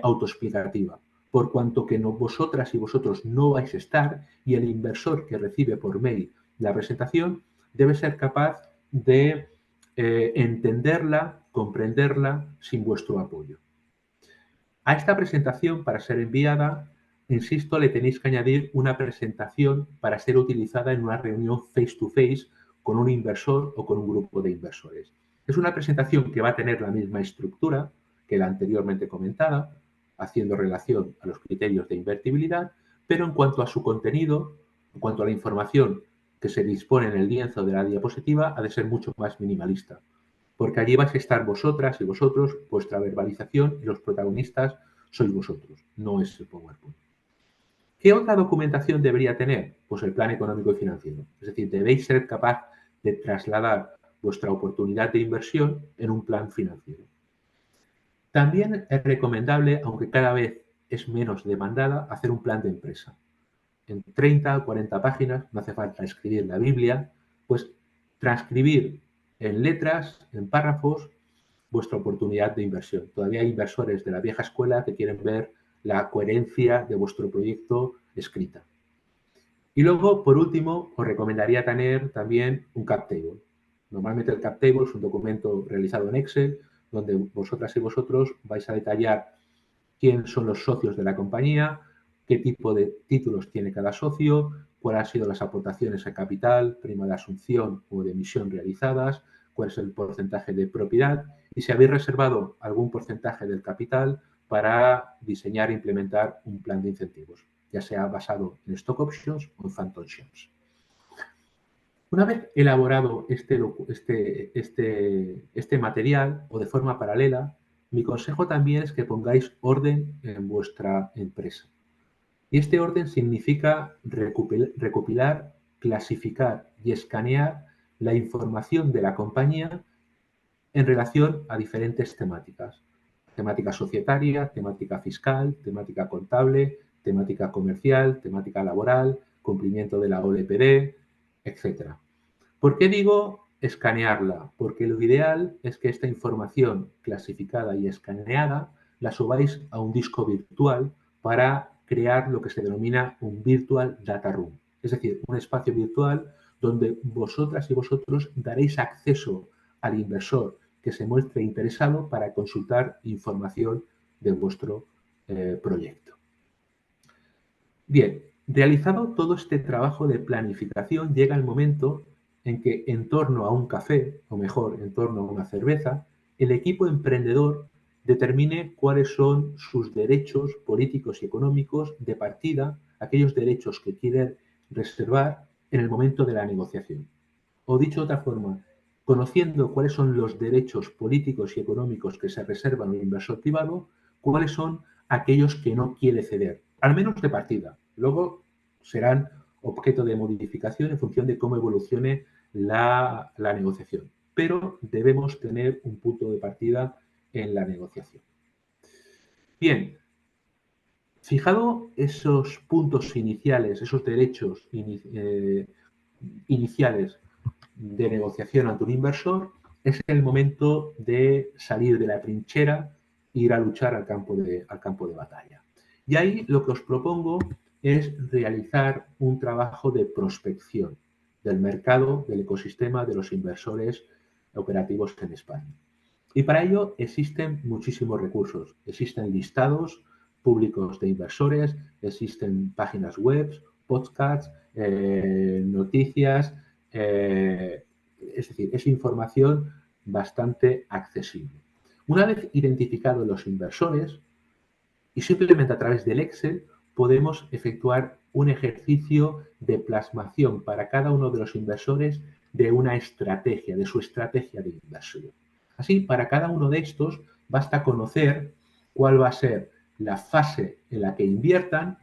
autoexplicativa, por cuanto que vosotras y vosotros no vais a estar y el inversor que recibe por mail la presentación debe ser capaz de entenderla, comprenderla sin vuestro apoyo. A esta presentación, para ser enviada, insisto, le tenéis que añadir una presentación para ser utilizada en una reunión face-to-face con un inversor o con un grupo de inversores. Es una presentación que va a tener la misma estructura que la anteriormente comentada, haciendo relación a los criterios de invertibilidad, pero en cuanto a su contenido, en cuanto a la información que se dispone en el lienzo de la diapositiva, ha de ser mucho más minimalista, porque allí vais a estar vosotras y vosotros, vuestra verbalización, y los protagonistas sois vosotros, no es el PowerPoint. ¿Qué otra documentación debería tener? Pues el plan económico y financiero. Es decir, debéis ser capaz de trasladar vuestra oportunidad de inversión en un plan financiero. También es recomendable, aunque cada vez es menos demandada, hacer un plan de empresa. En 30 o 40 páginas, no hace falta escribir la Biblia, pues transcribir en letras, en párrafos, vuestra oportunidad de inversión. Todavía hay inversores de la vieja escuela que quieren ver la coherencia de vuestro proyecto escrita. Y luego, por último, os recomendaría tener también un cap table. Normalmente el cap table es un documento realizado en Excel donde vosotras y vosotros vais a detallar quién son los socios de la compañía, qué tipo de títulos tiene cada socio, cuáles han sido las aportaciones a capital, prima de asunción o de emisión realizadas, cuál es el porcentaje de propiedad y si habéis reservado algún porcentaje del capital para diseñar e implementar un plan de incentivos, ya sea basado en stock options o en phantom shares. Una vez elaborado este material o de forma paralela, mi consejo también es que pongáis orden en vuestra empresa. Y este orden significa recopilar, clasificar y escanear la información de la compañía en relación a diferentes temáticas. Temática societaria, temática fiscal, temática contable, temática comercial, temática laboral, cumplimiento de la OLPD, etc. ¿Por qué digo escanearla? Porque lo ideal es que esta información clasificada y escaneada la subáis a un disco virtual para crear lo que se denomina un Virtual Data Room. Es decir, un espacio virtual donde vosotras y vosotros daréis acceso al inversor que se muestre interesado para consultar información de vuestro proyecto. Bien, realizado todo este trabajo de planificación, llega el momento en que en torno a un café, o mejor, en torno a una cerveza, el equipo emprendedor determine cuáles son sus derechos políticos y económicos de partida, aquellos derechos que quieren reservar en el momento de la negociación. O dicho de otra forma, conociendo cuáles son los derechos políticos y económicos que se reservan un inversor privado, cuáles son aquellos que no quiere ceder, al menos de partida. Luego serán objeto de modificación en función de cómo evolucione la negociación. Pero debemos tener un punto de partida en la negociación. Bien, fijado esos puntos iniciales, esos derechos iniciales de negociación ante un inversor, es el momento de salir de la trinchera e ir a luchar al campo de batalla. Y ahí lo que os propongo es realizar un trabajo de prospección del mercado, del ecosistema de los inversores operativos en España. Y para ello existen muchísimos recursos. Existen listados públicos de inversores, existen páginas web, podcasts, noticias, es decir, es información bastante accesible. Una vez identificados los inversores, y simplemente a través del Excel podemos efectuar un ejercicio de plasmación para cada uno de los inversores de una estrategia, de su estrategia de inversión. Así, para cada uno de estos basta conocer cuál va a ser la fase en la que inviertan,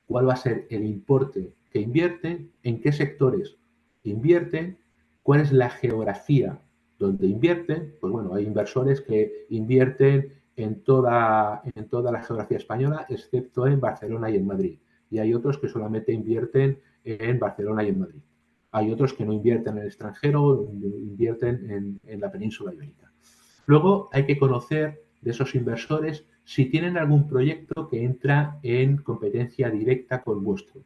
cuál va a ser el importe que invierten, en qué sectores invierten, cuál es la geografía donde invierten. Pues bueno, hay inversores que invierten en toda la geografía española, excepto en Barcelona y en Madrid. Y hay otros que solamente invierten en Barcelona y en Madrid. Hay otros que no invierten en el extranjero, invierten en la península ibérica. Luego hay que conocer de esos inversores si tienen algún proyecto que entra en competencia directa con vuestro.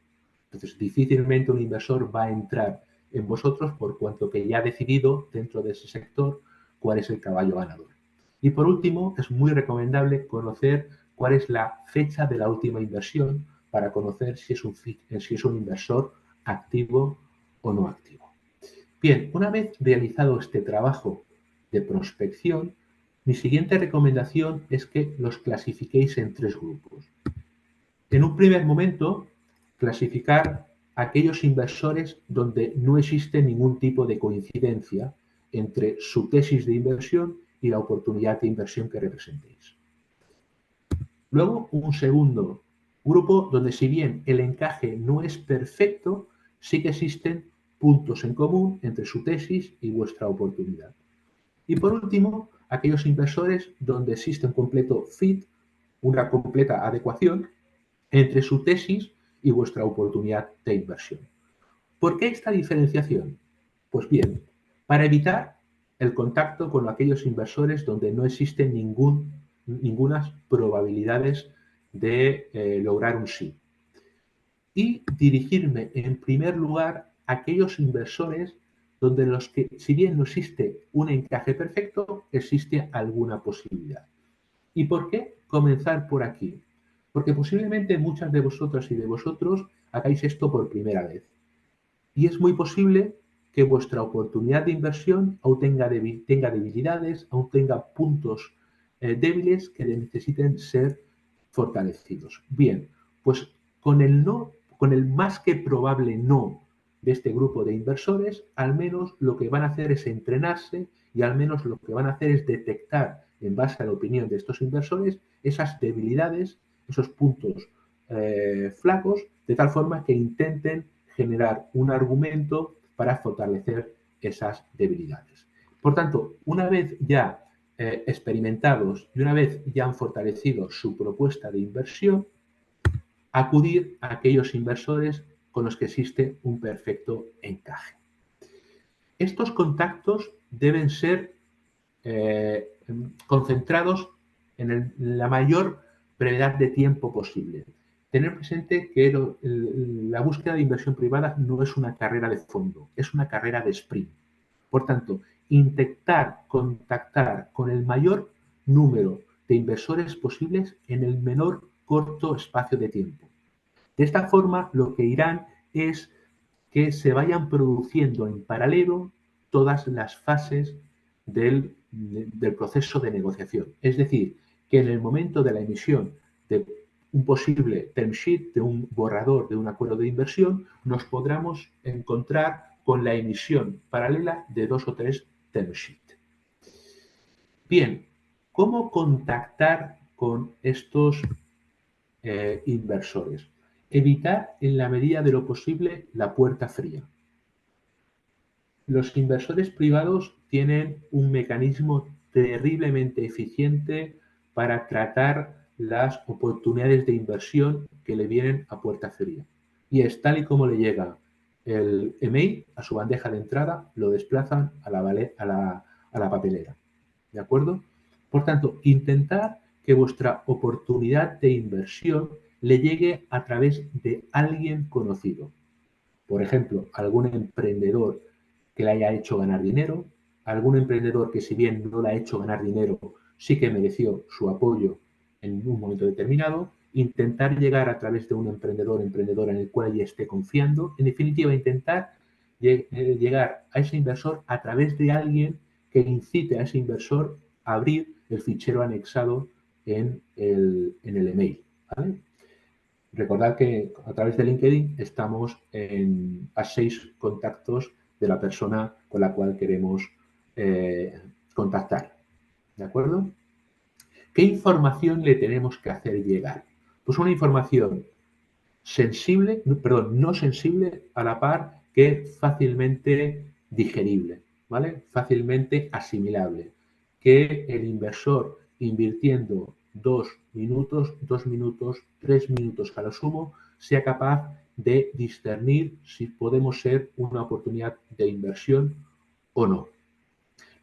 Entonces, difícilmente un inversor va a entrar en vosotros por cuanto que ya ha decidido dentro de ese sector cuál es el caballo ganador. Y por último, es muy recomendable conocer cuál es la fecha de la última inversión para conocer si es un inversor activo o no activo. Bien, una vez realizado este trabajo de prospección, mi siguiente recomendación es que los clasifiquéis en 3 grupos. En un primer momento, clasificar aquellos inversores donde no existe ningún tipo de coincidencia entre su tesis de inversión y la oportunidad de inversión que representéis. Luego, un segundo grupo donde, si bien el encaje no es perfecto, sí que existen puntos en común entre su tesis y vuestra oportunidad. Y por último, aquellos inversores donde existe un completo fit, una completa adecuación entre su tesis y vuestra oportunidad de inversión. ¿Por qué esta diferenciación? Pues bien, para evitar el contacto con aquellos inversores donde no existen ninguna probabilidades de lograr un sí. Y dirigirme en primer lugar a aquellos inversores donde los que, si bien no existe un encaje perfecto, existe alguna posibilidad. ¿Y por qué comenzar por aquí? Porque posiblemente muchas de vosotras y de vosotros hagáis esto por primera vez. Y es muy posible que vuestra oportunidad de inversión aún tenga debilidades, aún tenga puntos débiles que necesiten ser fortalecidos. Bien, pues con el más que probable no de este grupo de inversores, al menos lo que van a hacer es entrenarse y al menos lo que van a hacer es detectar, en base a la opinión de estos inversores, esas debilidades, esos puntos flacos, de tal forma que intenten generar un argumento para fortalecer esas debilidades. Por tanto, una vez ya experimentados y una vez ya han fortalecido su propuesta de inversión, acudir a aquellos inversores con los que existe un perfecto encaje. Estos contactos deben ser concentrados en la mayor brevedad de tiempo posible. Tener presente que la búsqueda de inversión privada no es una carrera de fondo, es una carrera de sprint. Por tanto, intentar contactar con el mayor número de inversores posibles en el menor corto espacio de tiempo. De esta forma, lo que irán es que se vayan produciendo en paralelo todas las fases del proceso de negociación. Es decir, que en el momento de la emisión de un posible term sheet, de un borrador de un acuerdo de inversión, nos podamos encontrar con la emisión paralela de 2 o 3 term sheet. Bien, ¿cómo contactar con estos inversores? Evitar en la medida de lo posible la puerta fría. Los inversores privados tienen un mecanismo terriblemente eficiente para tratar las oportunidades de inversión que le vienen a puerta fría. Y es tal y como le llega el email a su bandeja de entrada, lo desplazan a la papelera. ¿De acuerdo? Por tanto, intentar que vuestra oportunidad de inversión le llegue a través de alguien conocido. Por ejemplo, algún emprendedor que le haya hecho ganar dinero, algún emprendedor que, si bien no le ha hecho ganar dinero, sí que mereció su apoyo en un momento determinado, intentar llegar a través de un emprendedora en el cual ella esté confiando, en definitiva, intentar llegar a ese inversor a través de alguien que incite a ese inversor a abrir el fichero anexado en el email. ¿Vale? Recordad que a través de LinkedIn estamos a 6 contactos de la persona con la cual queremos contactar. ¿De acuerdo? ¿Qué información le tenemos que hacer llegar? Pues una información sensible, perdón, no sensible, a la par que fácilmente digerible, ¿vale? Fácilmente asimilable. Que el inversor, invirtiendo 2 minutos, 3 minutos a lo sumo, sea capaz de discernir si podemos ser una oportunidad de inversión o no.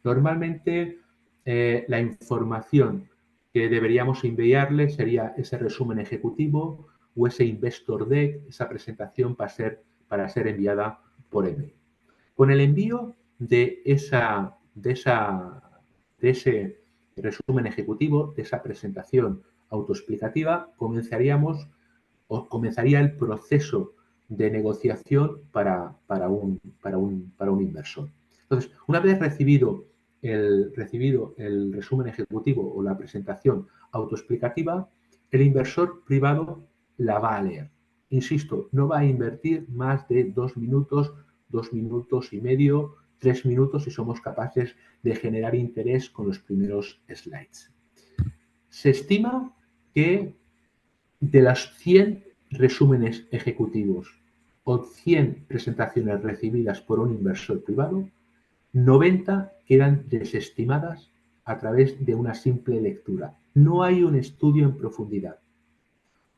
Normalmente, la información que deberíamos enviarle sería ese resumen ejecutivo o ese investor deck, esa presentación para ser enviada por email. Con el envío de ese resumen ejecutivo, de esa presentación autoexplicativa, comenzaría el proceso de negociación para un inversor. Entonces, una vez recibido recibido el resumen ejecutivo o la presentación autoexplicativa, el inversor privado la va a leer. Insisto, no va a invertir más de 2 minutos, 2 minutos y medio, 3 minutos si somos capaces de generar interés con los primeros slides. Se estima que de las 100 resúmenes ejecutivos o 100 presentaciones recibidas por un inversor privado, 90 quedan desestimadas a través de una simple lectura. No hay un estudio en profundidad.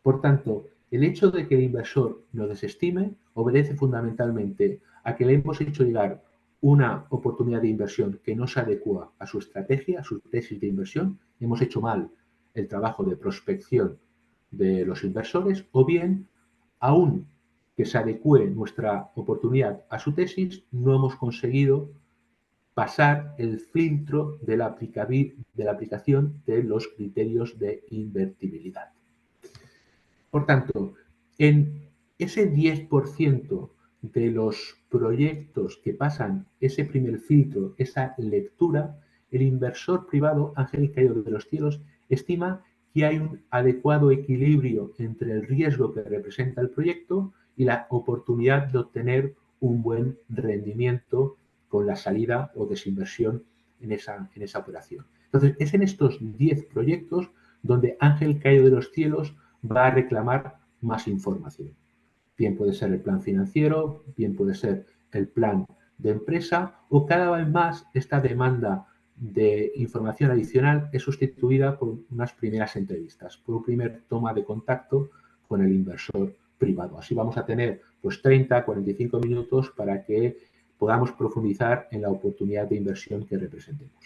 Por tanto, el hecho de que el inversor lo desestime obedece fundamentalmente a que le hemos hecho llegar una oportunidad de inversión que no se adecua a su estrategia, a su tesis de inversión, hemos hecho mal el trabajo de prospección de los inversores, o bien, aún que se adecue nuestra oportunidad a su tesis, no hemos conseguido pasar el filtro de la aplicación de los criterios de invertibilidad. Por tanto, en ese 10% de los proyectos que pasan ese primer filtro, esa lectura, el inversor privado, ángel caído de los cielos, estima que hay un adecuado equilibrio entre el riesgo que representa el proyecto y la oportunidad de obtener un buen rendimiento con la salida o desinversión en esa operación. Entonces, es en estos 10 proyectos donde ángel caído de los cielos va a reclamar más información. Bien puede ser el plan financiero, bien puede ser el plan de empresa, o cada vez más esta demanda de información adicional es sustituida por unas primeras entrevistas, por un primer toma de contacto con el inversor privado. Así vamos a tener pues 30, 45 minutos para que podamos profundizar en la oportunidad de inversión que representemos.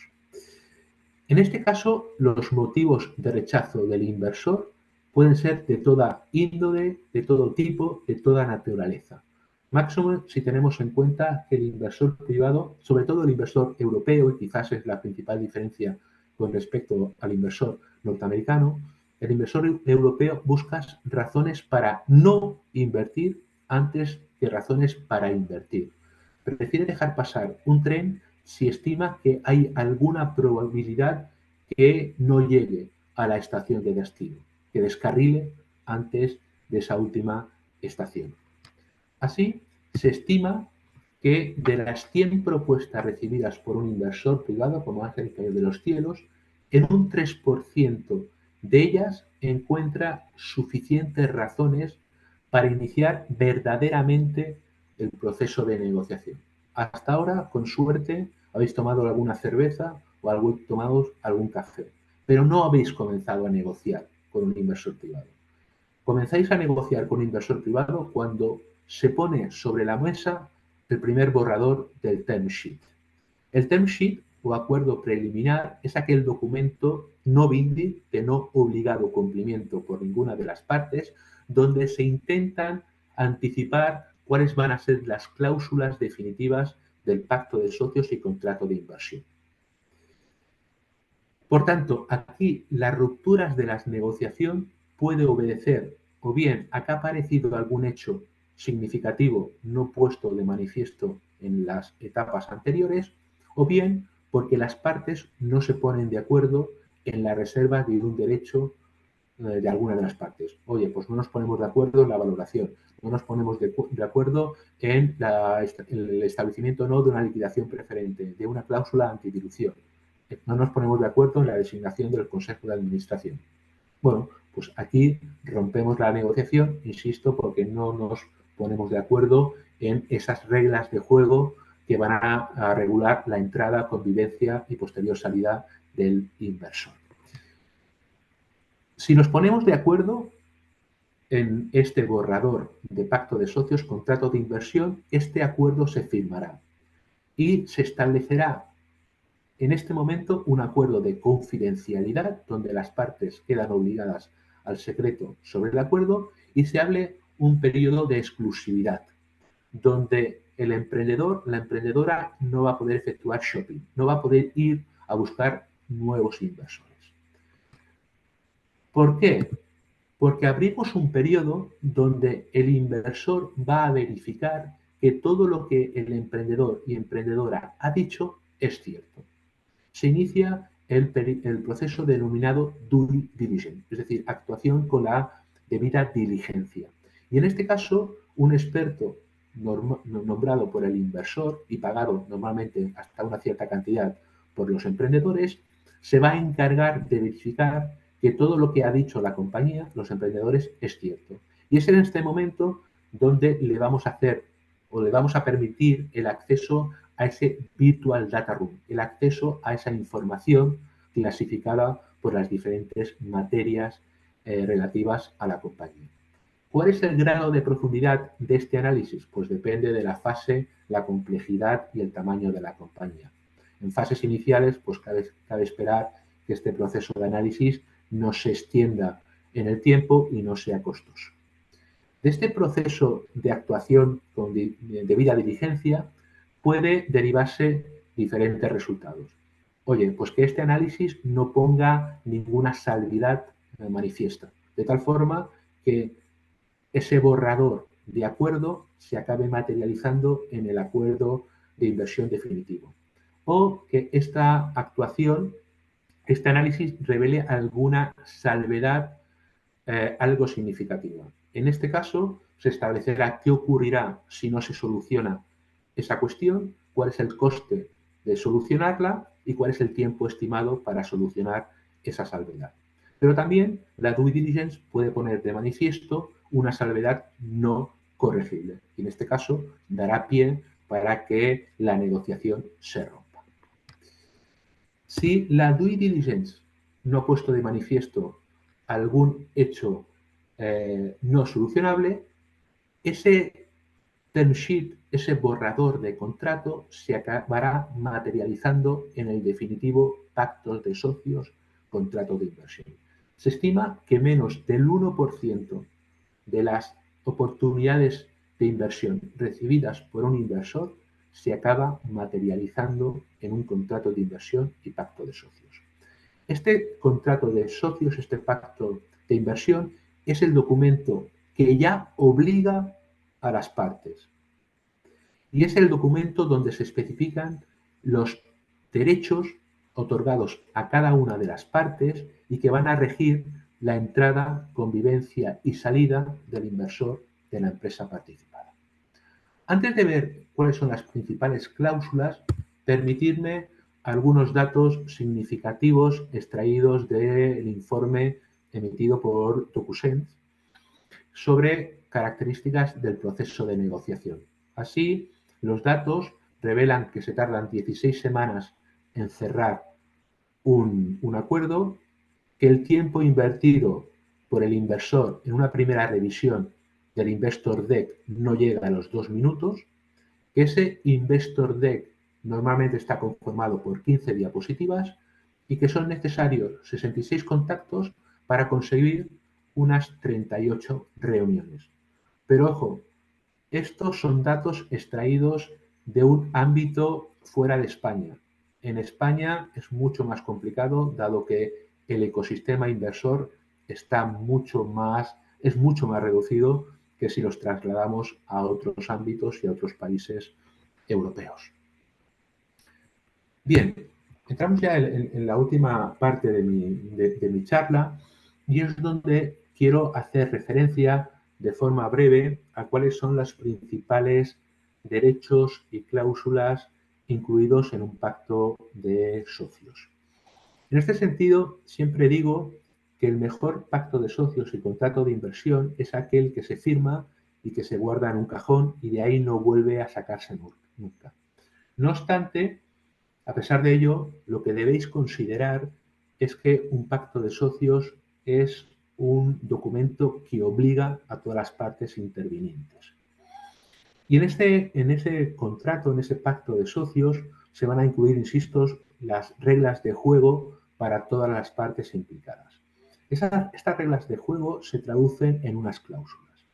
En este caso, los motivos de rechazo del inversor pueden ser de toda índole, de todo tipo, de toda naturaleza. Máximo si tenemos en cuenta que el inversor privado, sobre todo el inversor europeo, y quizás es la principal diferencia con respecto al inversor norteamericano, el inversor europeo busca razones para no invertir antes que razones para invertir. Prefiere dejar pasar un tren si estima que hay alguna probabilidad que no llegue a la estación de destino, que descarrile antes de esa última estación. Así, se estima que de las 100 propuestas recibidas por un inversor privado, como ángel caído de los cielos, en un 3% de ellas encuentra suficientes razones para iniciar verdaderamente el proceso de negociación. Hasta ahora, con suerte, habéis tomado alguna cerveza o habéis tomado algún café, pero no habéis comenzado a negociar con un inversor privado. Comenzáis a negociar con un inversor privado cuando se pone sobre la mesa el primer borrador del term sheet. El term sheet o acuerdo preliminar es aquel documento no binding, de no obligado cumplimiento por ninguna de las partes, donde se intentan anticipar cuáles van a ser las cláusulas definitivas del pacto de socios y contrato de inversión. Por tanto, aquí las rupturas de la negociación puede obedecer o bien a que ha aparecido algún hecho significativo no puesto de manifiesto en las etapas anteriores, o bien porque las partes no se ponen de acuerdo en la reserva de un derecho de alguna de las partes. Oye, pues no nos ponemos de acuerdo en la valoración, no nos ponemos de acuerdo en el establecimiento o no de una liquidación preferente, de una cláusula antidilución. No nos ponemos de acuerdo en la designación del Consejo de Administración. Bueno, pues aquí rompemos la negociación, insisto, porque no nos ponemos de acuerdo en esas reglas de juego que van a regular la entrada, convivencia y posterior salida del inversor. Si nos ponemos de acuerdo en este borrador de pacto de socios, contrato de inversión, este acuerdo se firmará y se establecerá en este momento un acuerdo de confidencialidad donde las partes quedan obligadas al secreto sobre el acuerdo y se hable un periodo de exclusividad donde el emprendedor, la emprendedora no va a poder efectuar shopping, no va a poder ir a buscar nuevos inversores. ¿Por qué? Porque abrimos un periodo donde el inversor va a verificar que todo lo que el emprendedor y emprendedora ha dicho es cierto. se inicia el proceso denominado due diligence, es decir, actuación con la debida diligencia. Y en este caso, un experto nombrado por el inversor y pagado normalmente hasta una cierta cantidad por los emprendedores, se va a encargar de verificar que todo lo que ha dicho la compañía, los emprendedores, es cierto. Y es en este momento donde le vamos a hacer o le vamos a permitir el acceso a ese virtual data room, el acceso a esa información clasificada por las diferentes materias relativas a la compañía. ¿Cuál es el grado de profundidad de este análisis? Pues depende de la fase, la complejidad y el tamaño de la compañía. En fases iniciales, pues cabe esperar que este proceso de análisis no se extienda en el tiempo y no sea costoso. De este proceso de actuación con debida diligencia puede derivarse diferentes resultados. Oye, pues que este análisis no ponga ninguna salvedad manifiesta, de tal forma que ese borrador de acuerdo se acabe materializando en el acuerdo de inversión definitivo. O que esta actuación, este análisis revele alguna salvedad algo significativa. En este caso, se establecerá qué ocurrirá si no se soluciona esa cuestión, cuál es el coste de solucionarla y cuál es el tiempo estimado para solucionar esa salvedad. Pero también la due diligence puede poner de manifiesto una salvedad no corregible. Y en este caso, dará pie para que la negociación se rompa. Si la due diligence no ha puesto de manifiesto algún hecho no solucionable, ese term sheet, ese borrador de contrato, se acabará materializando en el definitivo pacto de socios, contrato de inversión. Se estima que menos del 1% de las oportunidades de inversión recibidas por un inversor se acaba materializando en un contrato de inversión y pacto de socios. Este contrato de socios, este pacto de inversión, es el documento que ya obliga a las partes. Y es el documento donde se especifican los derechos otorgados a cada una de las partes y que van a regir la entrada, convivencia y salida del inversor de la empresa participada. Antes de ver cuáles son las principales cláusulas, permitidme algunos datos significativos extraídos del informe emitido por DocuSense sobre características del proceso de negociación. Así, los datos revelan que se tardan 16 semanas en cerrar un acuerdo, que el tiempo invertido por el inversor en una primera revisión del Investor Deck no llega a los 2 minutos, que ese Investor Deck normalmente está conformado por 15 diapositivas y que son necesarios 66 contactos para conseguir unas 38 reuniones. Pero ojo, estos son datos extraídos de un ámbito fuera de España. En España es mucho más complicado, dado que el ecosistema inversor es mucho más reducido que si los trasladamos a otros ámbitos y a otros países europeos. Bien, entramos ya en la última parte de mi charla y es donde quiero hacer referencia de forma breve a cuáles son los principales derechos y cláusulas incluidos en un pacto de socios. En este sentido, siempre digo que el mejor pacto de socios y contrato de inversión es aquel que se firma y que se guarda en un cajón y de ahí no vuelve a sacarse nunca. No obstante, a pesar de ello, lo que debéis considerar es que un pacto de socios es un documento que obliga a todas las partes intervinientes. Y en ese contrato, en ese pacto de socios, se van a incluir, insisto, las reglas de juego para todas las partes implicadas. Estas reglas de juego se traducen en unas cláusulas.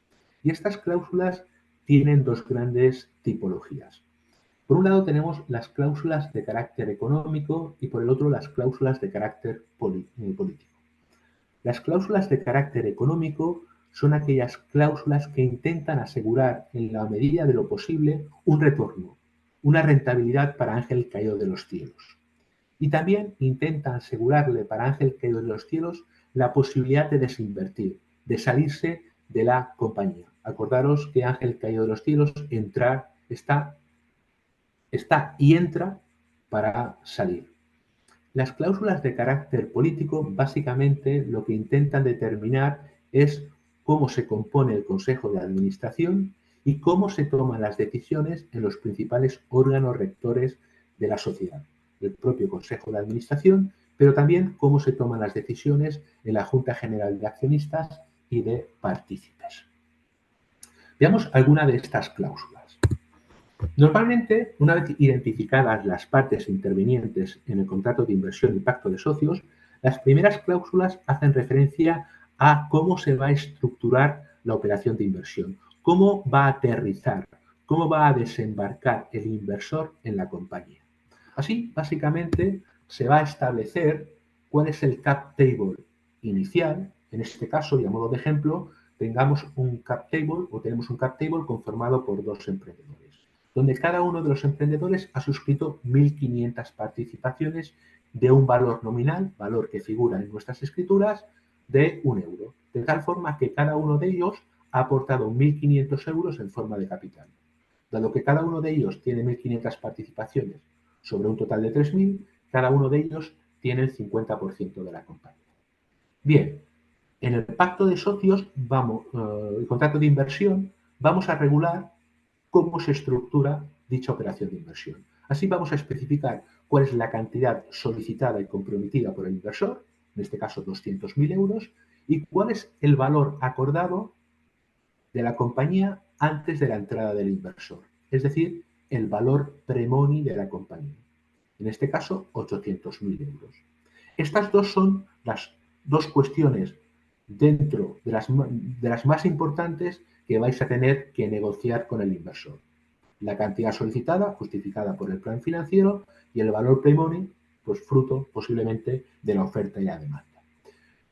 Y estas cláusulas tienen dos grandes tipologías. Por un lado tenemos las cláusulas de carácter económico y por el otro las cláusulas de carácter político. Las cláusulas de carácter económico son aquellas cláusulas que intentan asegurar en la medida de lo posible un retorno, una rentabilidad para Ángel caído de los cielos. Y también intentan asegurarle para Ángel caído de los cielos la posibilidad de desinvertir, de salirse de la compañía. Acordaros que Ángel caído de los cielos está y entra para salir. Las cláusulas de carácter político básicamente lo que intentan determinar es cómo se compone el Consejo de Administración y cómo se toman las decisiones en los principales órganos rectores de la sociedad, el propio Consejo de Administración, pero también cómo se toman las decisiones en la Junta General de Accionistas y de Partícipes. Veamos alguna de estas cláusulas. Normalmente, una vez identificadas las partes intervinientes en el contrato de inversión y pacto de socios, las primeras cláusulas hacen referencia a cómo se va a estructurar la operación de inversión, cómo va a aterrizar, cómo va a desembarcar el inversor en la compañía. Así, básicamente, se va a establecer cuál es el cap table inicial. En este caso, y a modo de ejemplo, tenemos un cap table conformado por dos emprendedores, donde cada uno de los emprendedores ha suscrito 1.500 participaciones de un valor nominal, valor que figura en nuestras escrituras, de 1 euro. De tal forma que cada uno de ellos ha aportado 1.500 euros en forma de capital. Dado que cada uno de ellos tiene 1.500 participaciones sobre un total de 3.000, cada uno de ellos tiene el 50% de la compañía. Bien, en el pacto de socios, el contrato de inversión, vamos a regular cómo se estructura dicha operación de inversión. Así vamos a especificar cuál es la cantidad solicitada y comprometida por el inversor, en este caso 200.000 euros, y cuál es el valor acordado de la compañía antes de la entrada del inversor, es decir, el valor pre-money de la compañía. En este caso, 800.000 euros. Estas dos son las dos cuestiones dentro de las más importantes que vais a tener que negociar con el inversor. La cantidad solicitada, justificada por el plan financiero, y el valor pre-money, pues fruto posiblemente de la oferta y la demanda.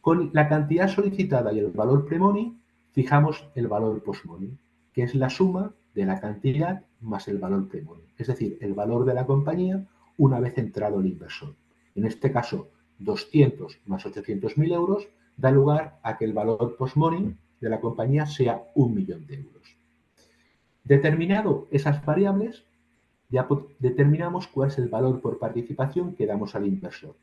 Con la cantidad solicitada y el valor pre-money, fijamos el valor post-money, que es la suma de la cantidad más el valor pre-money, es decir, el valor de la compañía una vez entrado el inversor. En este caso, 200 más 800.000 euros da lugar a que el valor post-money de la compañía sea 1.000.000 de euros. Determinado esas variables, ya determinamos cuál es el valor por participación que damos al inversor.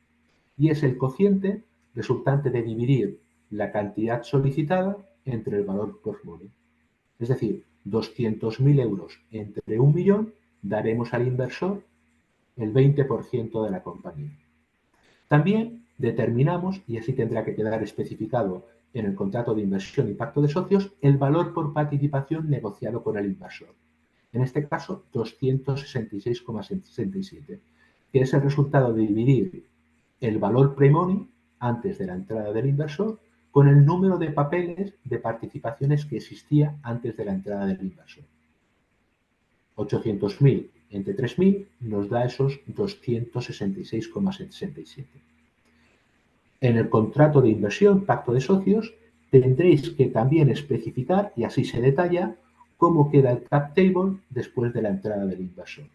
Y es el cociente resultante de dividir la cantidad solicitada entre el valor post-money. Es decir, 200.000 euros entre 1.000.000 daremos al inversor el 20% de la compañía. También determinamos, y así tendrá que quedar especificado en el contrato de inversión y pacto de socios, el valor por participación negociado con el inversor. En este caso, 266,67, que es el resultado de dividir el valor pre-money antes de la entrada del inversor con el número de papeles de participaciones que existía antes de la entrada del inversor. 800.000 entre 3.000 nos da esos 266,67. En el contrato de inversión, pacto de socios, tendréis que también especificar, y así se detalla, cómo queda el cap table después de la entrada del inversor.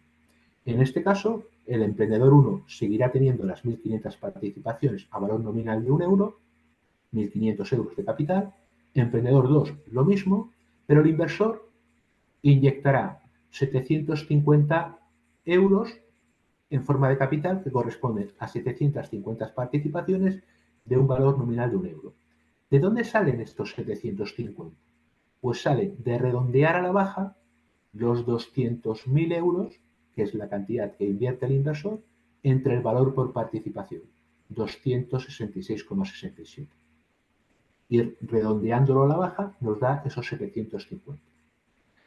En este caso, el emprendedor 1 seguirá teniendo las 1.500 participaciones a valor nominal de 1 euro, 1.500 euros de capital. Emprendedor 2, lo mismo, pero el inversor inyectará 750 euros en forma de capital que corresponde a 750 participaciones de un valor nominal de 1 euro. ¿De dónde salen estos 750? Pues sale de redondear a la baja los 200.000 euros, que es la cantidad que invierte el inversor, entre el valor por participación, 266,67. Y redondeándolo a la baja nos da esos 750.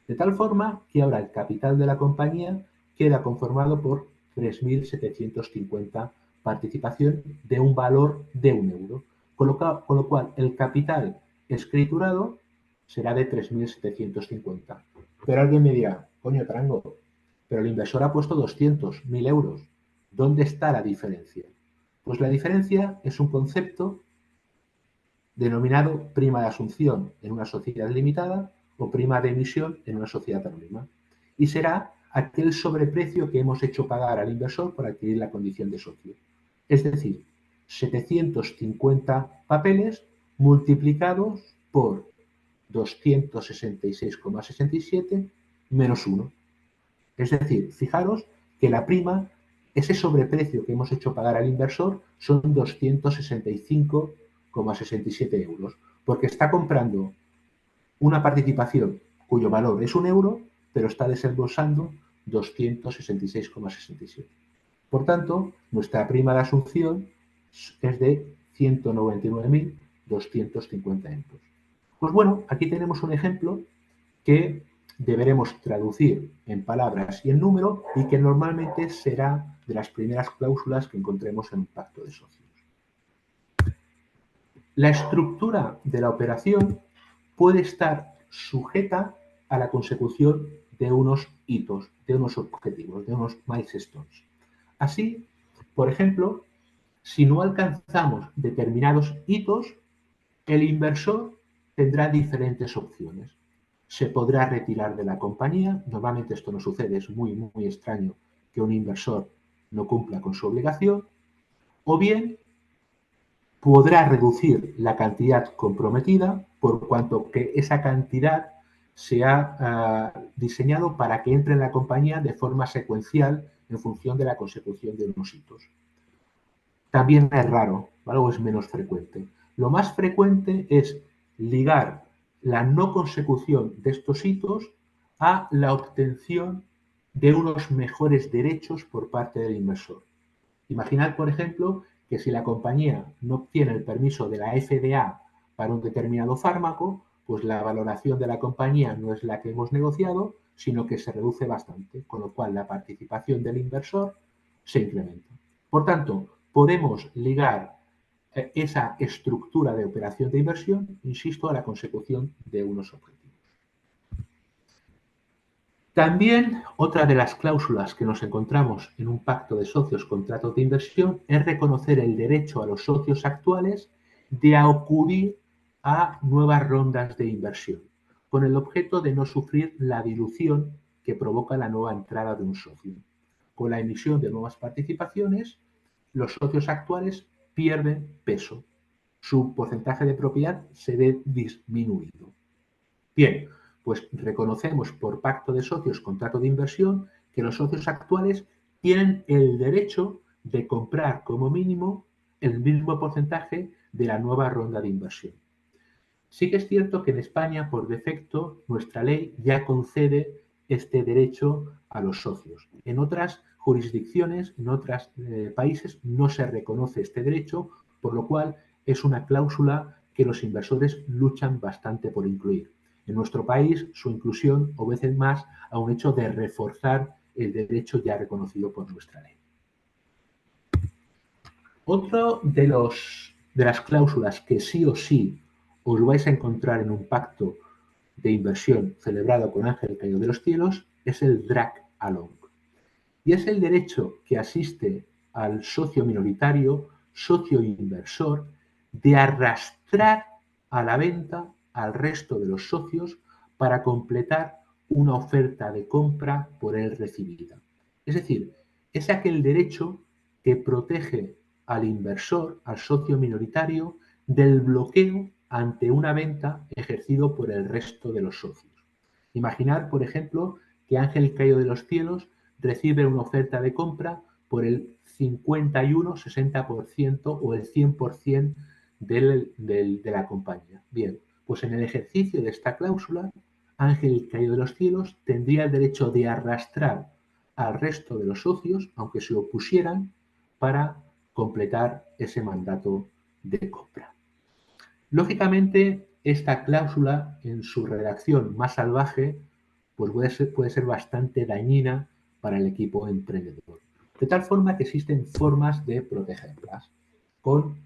De tal forma que ahora el capital de la compañía queda conformado por 3.750 participación de un valor de 1 euro, con lo cual el capital escriturado será de 3.750. Pero alguien me dirá, coño, Tarango, pero el inversor ha puesto 200.000 euros. ¿Dónde está la diferencia? Pues la diferencia es un concepto denominado prima de asunción en una sociedad limitada o prima de emisión en una sociedad anónima. Y será aquel sobreprecio que hemos hecho pagar al inversor por adquirir la condición de socio. Es decir, 750 papeles multiplicados por 266,67 menos 1. Es decir, fijaros que la prima, ese sobreprecio que hemos hecho pagar al inversor, son 265,67 euros, porque está comprando una participación cuyo valor es 1 euro, pero está desembolsando 266,67. Por tanto, nuestra prima de asunción es de 199.250 euros. Pues bueno, aquí tenemos un ejemplo que deberemos traducir en palabras y en número y que normalmente será de las primeras cláusulas que encontremos en un pacto de socios. La estructura de la operación puede estar sujeta a la consecución de unos hitos, de unos objetivos, de unos milestones. Así, por ejemplo, si no alcanzamos determinados hitos, el inversor tendrá diferentes opciones. Se podrá retirar de la compañía. Normalmente esto no sucede, es muy, muy extraño que un inversor no cumpla con su obligación. O bien podrá reducir la cantidad comprometida por cuanto que esa cantidad se ha diseñado para que entre en la compañía de forma secuencial en función de la consecución de unos hitos. También es raro, ¿vale? O es menos frecuente. Lo más frecuente es ligar la no consecución de estos hitos a la obtención de unos mejores derechos por parte del inversor. Imaginad, por ejemplo, que si la compañía no obtiene el permiso de la FDA para un determinado fármaco, pues la valoración de la compañía no es la que hemos negociado, sino que se reduce bastante, con lo cual la participación del inversor se incrementa. Por tanto, podemos ligar esa estructura de operación de inversión, insisto, a la consecución de unos objetivos. También otra de las cláusulas que nos encontramos en un pacto de socios contrato de inversión es reconocer el derecho a los socios actuales de acudir a nuevas rondas de inversión, con el objeto de no sufrir la dilución que provoca la nueva entrada de un socio. Con la emisión de nuevas participaciones, los socios actuales pierden peso. Su porcentaje de propiedad se ve disminuido. Bien, pues reconocemos por pacto de socios, contrato de inversión, que los socios actuales tienen el derecho de comprar como mínimo el mismo porcentaje de la nueva ronda de inversión. Sí que es cierto que en España, por defecto, nuestra ley ya concede este derecho a los socios. En otras jurisdicciones, en otros países, no se reconoce este derecho, por lo cual es una cláusula que los inversores luchan bastante por incluir. En nuestro país, su inclusión obedece más a un hecho de reforzar el derecho ya reconocido por nuestra ley. Otro de las cláusulas que sí o sí os vais a encontrar en un pacto de inversión celebrado con Ángel Caído de los Cielos es el drag along. Y es el derecho que asiste al socio minoritario, socio inversor, de arrastrar a la venta al resto de los socios para completar una oferta de compra por él recibida. Es decir, es aquel derecho que protege al inversor, al socio minoritario, del bloqueo ante una venta ejercido por el resto de los socios. Imaginar, por ejemplo, que Ángel Caído de los Cielos recibe una oferta de compra por el 51, 60% o el 100% de la compañía. Bien, pues en el ejercicio de esta cláusula, Ángel Caído de los Cielos tendría el derecho de arrastrar al resto de los socios, aunque se opusieran, para completar ese mandato de compra. Lógicamente, esta cláusula, en su redacción más salvaje, pues puede ser bastante dañina para el equipo emprendedor. De tal forma que existen formas de protegerlas, con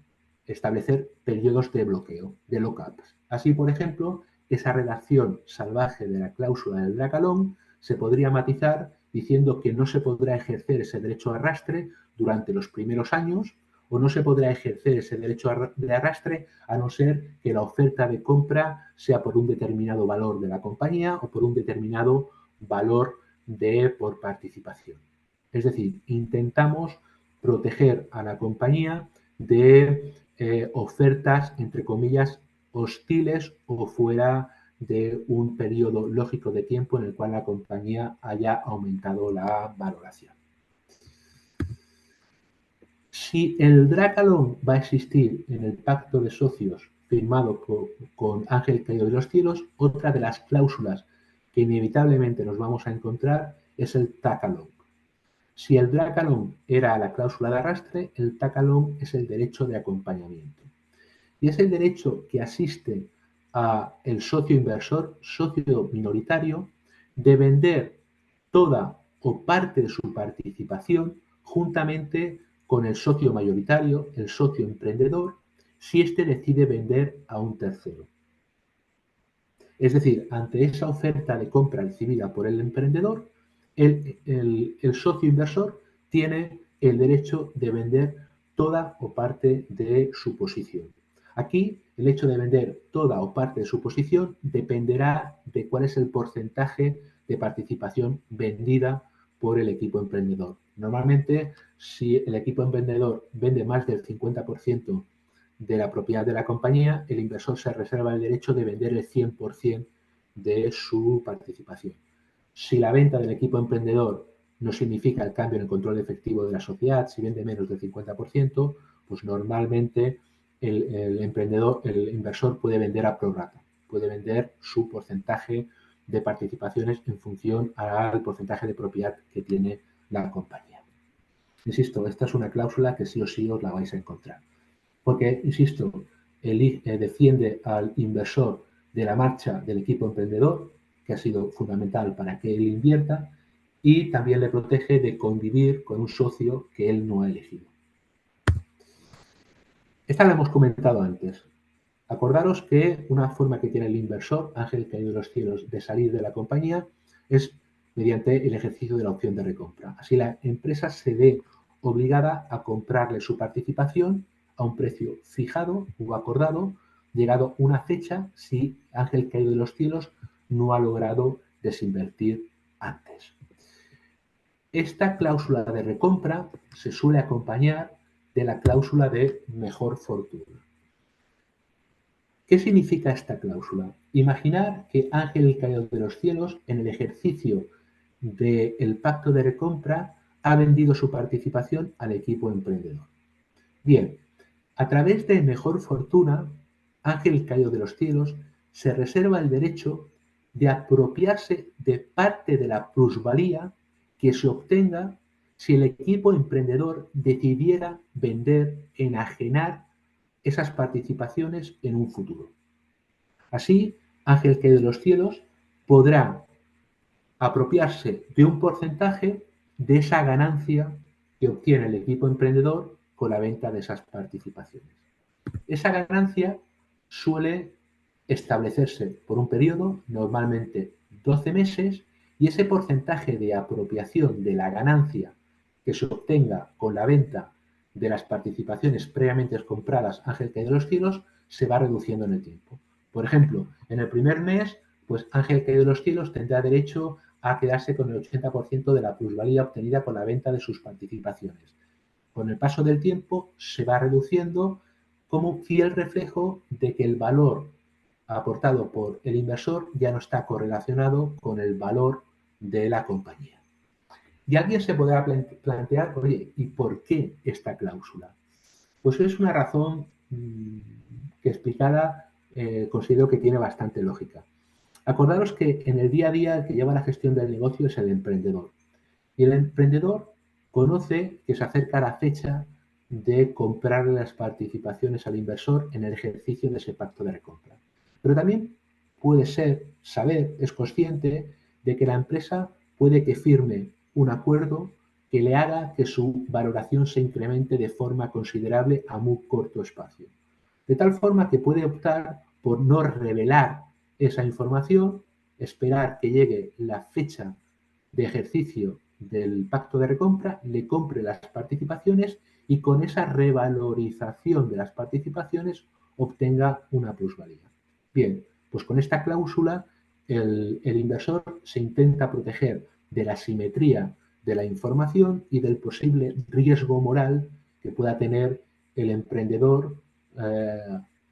establecer periodos de bloqueo, de lockups. Así, por ejemplo, esa redacción salvaje de la cláusula del drag along se podría matizar diciendo que no se podrá ejercer ese derecho de arrastre durante los primeros años, o no se podrá ejercer ese derecho de arrastre a no ser que la oferta de compra sea por un determinado valor de la compañía o por un determinado valor por participación. Es decir, intentamos proteger a la compañía de ofertas, entre comillas, hostiles o fuera de un periodo lógico de tiempo en el cual la compañía haya aumentado la valoración. Si el drag along va a existir en el pacto de socios firmado con Ángel Caído de los Cielos, otra de las cláusulas que inevitablemente nos vamos a encontrar es el tag along. Si el drag along era la cláusula de arrastre, el tag along es el derecho de acompañamiento. Y es el derecho que asiste a el socio inversor, socio minoritario, de vender toda o parte de su participación juntamente con el socio mayoritario, el socio emprendedor, si éste decide vender a un tercero. Es decir, ante esa oferta de compra recibida por el emprendedor, el socio inversor tiene el derecho de vender toda o parte de su posición. Aquí, el hecho de vender toda o parte de su posición dependerá de cuál es el porcentaje de participación vendida por el equipo emprendedor. Normalmente, si el equipo emprendedor vende más del 50% de la propiedad de la compañía, el inversor se reserva el derecho de vender el 100% de su participación. Si la venta del equipo emprendedor no significa el cambio en el control efectivo de la sociedad, si vende menos del 50%, pues normalmente el inversor puede vender a prorata, puede vender su porcentaje de participaciones en función al porcentaje de propiedad que tiene la compañía. Insisto, esta es una cláusula que sí o sí os la vais a encontrar. Porque, insisto, defiende al inversor de la marcha del equipo emprendedor, que ha sido fundamental para que él invierta, y también le protege de convivir con un socio que él no ha elegido. Esta la hemos comentado antes. Acordaros que una forma que tiene el inversor, Ángel Caído de los Cielos, de salir de la compañía es mediante el ejercicio de la opción de recompra. Así la empresa se ve obligada a comprarle su participación a un precio fijado o acordado, llegado una fecha si Ángel Caído de los Cielos no ha logrado desinvertir antes. Esta cláusula de recompra se suele acompañar de la cláusula de mejor fortuna. ¿Qué significa esta cláusula? Imaginar que Ángel Caído de los Cielos, en el ejercicio del pacto de recompra, ha vendido su participación al equipo emprendedor. Bien, a través de mejor fortuna, Ángel Caído de los Cielos se reserva el derecho de apropiarse de parte de la plusvalía que se obtenga si el equipo emprendedor decidiera vender, enajenar esas participaciones en un futuro. Así, Ángel Caído de los Cielos podrá apropiarse de un porcentaje de esa ganancia que obtiene el equipo emprendedor con la venta de esas participaciones. Esa ganancia suele establecerse por un periodo, normalmente 12 meses, y ese porcentaje de apropiación de la ganancia que se obtenga con la venta de las participaciones previamente compradas Ángel Caído de los Cielos se va reduciendo en el tiempo. Por ejemplo, en el primer mes, pues Ángel Caído de los Cielos tendrá derecho a quedarse con el 80% de la plusvalía obtenida con la venta de sus participaciones. Con el paso del tiempo se va reduciendo como fiel reflejo de que el valor aportado por el inversor ya no está correlacionado con el valor de la compañía. Y alguien se podrá plantear, oye, ¿y por qué esta cláusula? Pues es una razón que explicada considero que tiene bastante lógica. Acordaros que en el día a día el que lleva la gestión del negocio es el emprendedor. Y el emprendedor conoce que se acerca la fecha de comprar las participaciones al inversor en el ejercicio de ese pacto de recompra. Pero también puede saber, es consciente de que la empresa puede que firme un acuerdo que le haga que su valoración se incremente de forma considerable a muy corto espacio. De tal forma que puede optar por no revelar esa información, esperar que llegue la fecha de ejercicio del pacto de recompra, le compre las participaciones y con esa revalorización de las participaciones obtenga una plusvalía. Bien, pues con esta cláusula el inversor se intenta proteger de la simetría de la información y del posible riesgo moral que pueda tener el emprendedor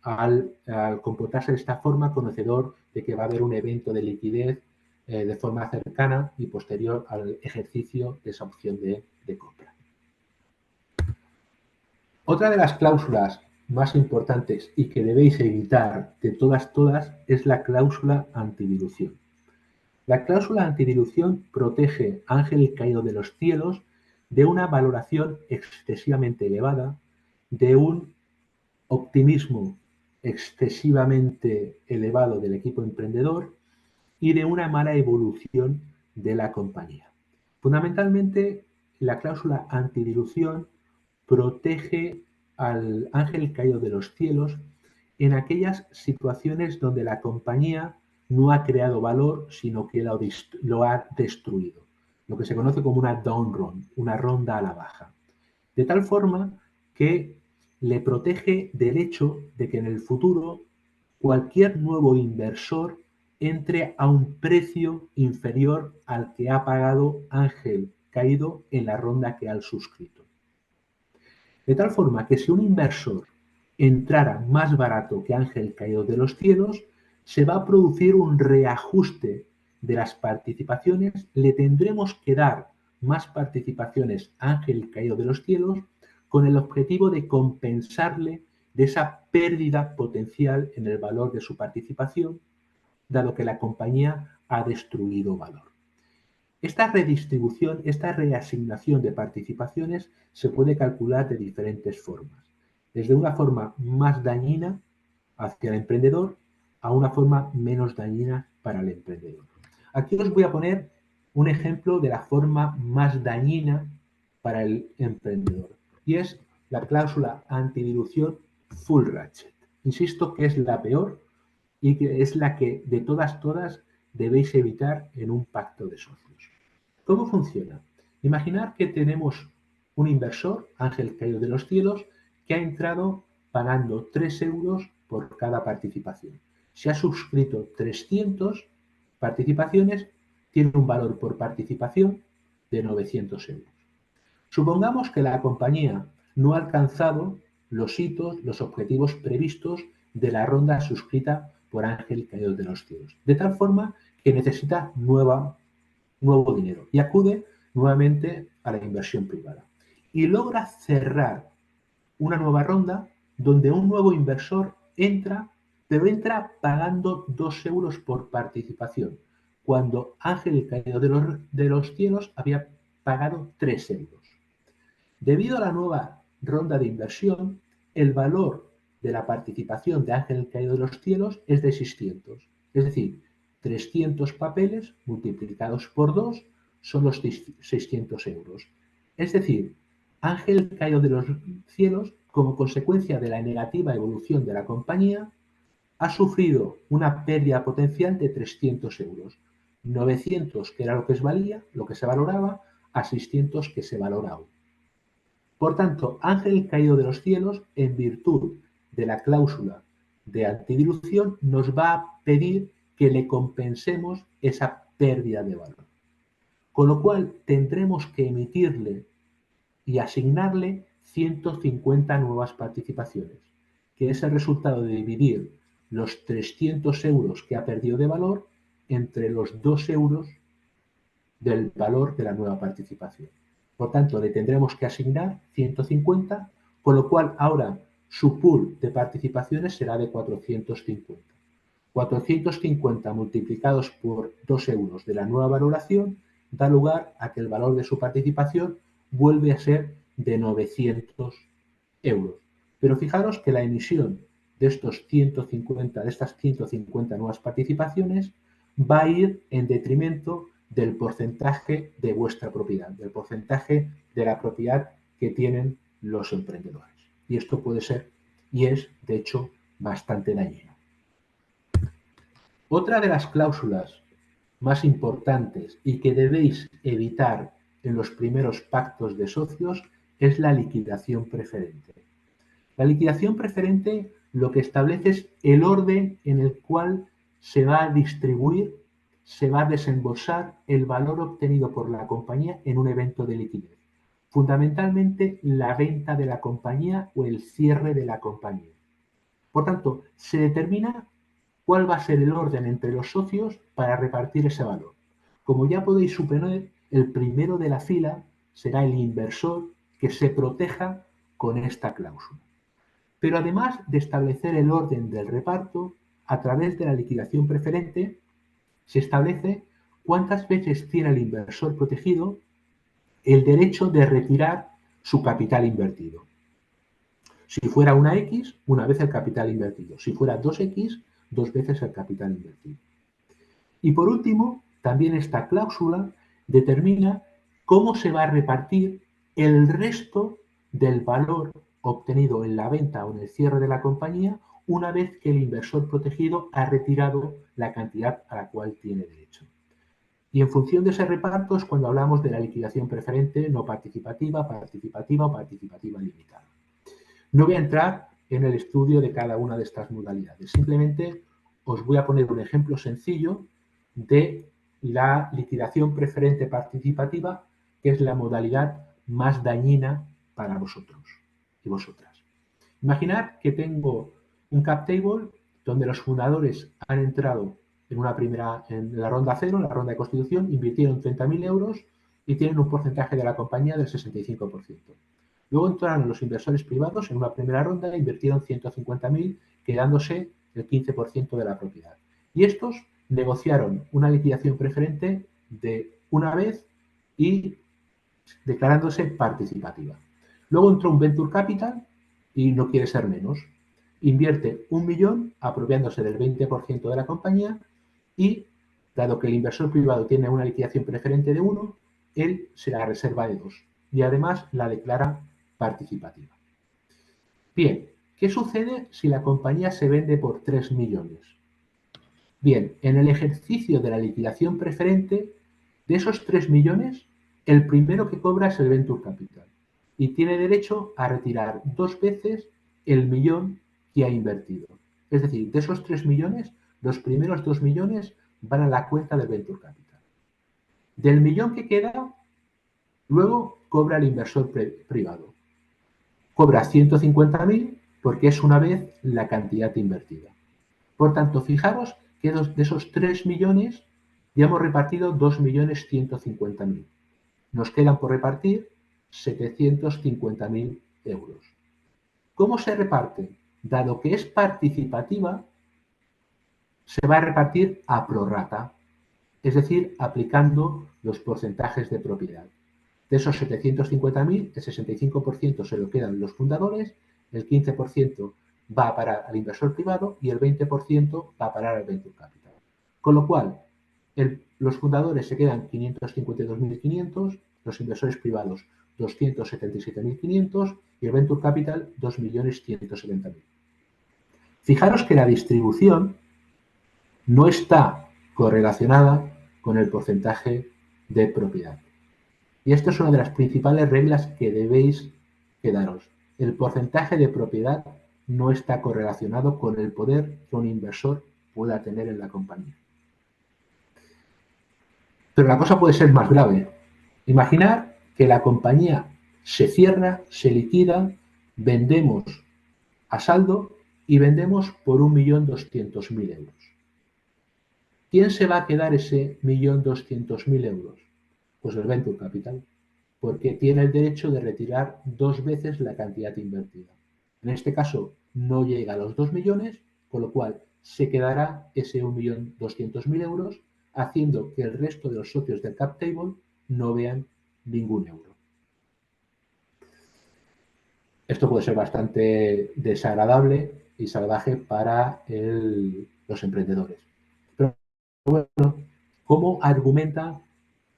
al comportarse de esta forma, conocedor de que va a haber un evento de liquidez de forma cercana y posterior al ejercicio de esa opción de compra. Otra de las cláusulas más importantes y que debéis evitar de todas es la cláusula antidilución. La cláusula antidilución protege a Ángel caído de los cielos de una valoración excesivamente elevada, de un optimismo excesivamente elevado del equipo emprendedor y de una mala evolución de la compañía. Fundamentalmente, la cláusula antidilución protege al ángel caído de los cielos en aquellas situaciones donde la compañía no ha creado valor, sino que lo ha destruido, lo que se conoce como una down run, una ronda a la baja. De tal forma que le protege del hecho de que en el futuro cualquier nuevo inversor entre a un precio inferior al que ha pagado Ángel caído en la ronda que ha suscrito. De tal forma que si un inversor entrara más barato que Ángel caído de los cielos, se va a producir un reajuste de las participaciones, le tendremos que dar más participaciones a Ángel caído de los cielos con el objetivo de compensarle de esa pérdida potencial en el valor de su participación, dado que la compañía ha destruido valor. Esta redistribución, esta reasignación de participaciones se puede calcular de diferentes formas, desde una forma más dañina hacia el emprendedor a una forma menos dañina para el emprendedor. Aquí os voy a poner un ejemplo de la forma más dañina para el emprendedor y es la cláusula antidilución full ratchet. Insisto que es la peor y que es la que de todas debéis evitar en un pacto de socios. ¿Cómo funciona? Imaginad que tenemos un inversor, Ángel caído de los cielos, que ha entrado pagando 3 euros por cada participación. Si ha suscrito 300 participaciones, tiene un valor por participación de 900 euros. Supongamos que la compañía no ha alcanzado los hitos, los objetivos previstos de la ronda suscrita por Ángel caído de los cielos, de tal forma que necesita nuevo dinero y acude nuevamente a la inversión privada. Y logra cerrar una nueva ronda donde un nuevo inversor entra, pero entra pagando 2 euros por participación, cuando Ángel caído de los cielos había pagado 3 euros. Debido a la nueva ronda de inversión, el valor de la participación de Ángel caído de los cielos es de 600. Es decir, 300 papeles multiplicados por 2 son los 600 euros. Es decir, Ángel caído de los cielos, como consecuencia de la negativa evolución de la compañía, ha sufrido una pérdida potencial de 300 euros. 900, que era lo que valía, lo que se valoraba, a 600 que se valora hoy. Por tanto, Ángel caído de los cielos, en virtud de la cláusula de antidilución, nos va a pedir que le compensemos esa pérdida de valor. Con lo cual, tendremos que emitirle y asignarle 150 nuevas participaciones, que es el resultado de dividir los 300 euros que ha perdido de valor entre los 2 euros del valor de la nueva participación. Por tanto, le tendremos que asignar 150, con lo cual ahora su pool de participaciones será de 450. 450 multiplicados por 2 euros de la nueva valoración da lugar a que el valor de su participación vuelve a ser de 900 euros. Pero fijaros que la emisión de estas 150 nuevas participaciones va a ir en detrimento del porcentaje de vuestra propiedad, del porcentaje de la propiedad que tienen los emprendedores. Y esto puede ser, y es, de hecho, bastante dañino. Otra de las cláusulas más importantes y que debéis evitar en los primeros pactos de socios es la liquidación preferente. La liquidación preferente lo que establece es el orden en el cual se va a distribuir se va a desembolsar el valor obtenido por la compañía en un evento de liquidez. Fundamentalmente, la venta de la compañía o el cierre de la compañía. Por tanto, se determina cuál va a ser el orden entre los socios para repartir ese valor. Como ya podéis suponer, el primero de la fila será el inversor que se proteja con esta cláusula. Pero además de establecer el orden del reparto, a través de la liquidación preferente, se establece cuántas veces tiene el inversor protegido el derecho de retirar su capital invertido. Si fuera una X, una vez el capital invertido. Si fuera 2X, 2 veces el capital invertido. Y por último, también esta cláusula determina cómo se va a repartir el resto del valor obtenido en la venta o en el cierre de la compañía una vez que el inversor protegido ha retirado la cantidad a la cual tiene derecho. Y en función de ese reparto es cuando hablamos de la liquidación preferente no participativa, participativa o participativa limitada. No voy a entrar en el estudio de cada una de estas modalidades. Simplemente os voy a poner un ejemplo sencillo de la liquidación preferente participativa, que es la modalidad más dañina para vosotros y vosotras. Imaginad que tengo un cap table donde los fundadores han entrado en la ronda 0, en la ronda de constitución, invirtieron 30.000 euros y tienen un porcentaje de la compañía del 65%. Luego entraron los inversores privados en una primera ronda e invirtieron 150.000, quedándose el 15% de la propiedad. Y estos negociaron una liquidación preferente de una vez y declarándose participativa. Luego entró un Venture Capital y no quiere ser menos. Invierte 1 millón apropiándose del 20% de la compañía y, dado que el inversor privado tiene una liquidación preferente de 1, él se la reserva de 2 y además la declara participativa. Bien, ¿qué sucede si la compañía se vende por 3 millones? Bien, en el ejercicio de la liquidación preferente, de esos 3 millones, el primero que cobra es el Venture Capital y tiene derecho a retirar 2 veces el millón que ha invertido. Es decir, de esos 3 millones, los primeros 2 millones van a la cuenta del Venture Capital. Del millón que queda, luego cobra el inversor privado. Cobra 150.000 porque es una vez la cantidad invertida. Por tanto, fijaros que de esos 3 millones ya hemos repartido 2.150.000. Nos quedan por repartir 750.000 euros. ¿Cómo se reparte? Dado que es participativa, se va a repartir a prorrata, es decir, aplicando los porcentajes de propiedad. De esos 750.000, el 65% se lo quedan los fundadores, el 15% va a parar al inversor privado y el 20% va a parar al Venture Capital. Con lo cual, los fundadores se quedan 552.500, los inversores privados 277.500 y el Venture Capital 2.170.000. Fijaros que la distribución no está correlacionada con el porcentaje de propiedad. Y esto es una de las principales reglas que debéis quedaros. El porcentaje de propiedad no está correlacionado con el poder que un inversor pueda tener en la compañía. Pero la cosa puede ser más grave. Imaginar que la compañía se cierra, se liquida, vendemos a saldo y vendemos por 1.200.000 euros. ¿Quién se va a quedar ese 1.200.000 euros? Pues el Venture Capital, porque tiene el derecho de retirar 2 veces la cantidad invertida. En este caso no llega a los 2 millones, con lo cual se quedará ese 1.200.000 euros, haciendo que el resto de los socios del cap table no vean ningún euro. Esto puede ser bastante desagradable y salvaje para los emprendedores. Pero bueno, ¿cómo argumentan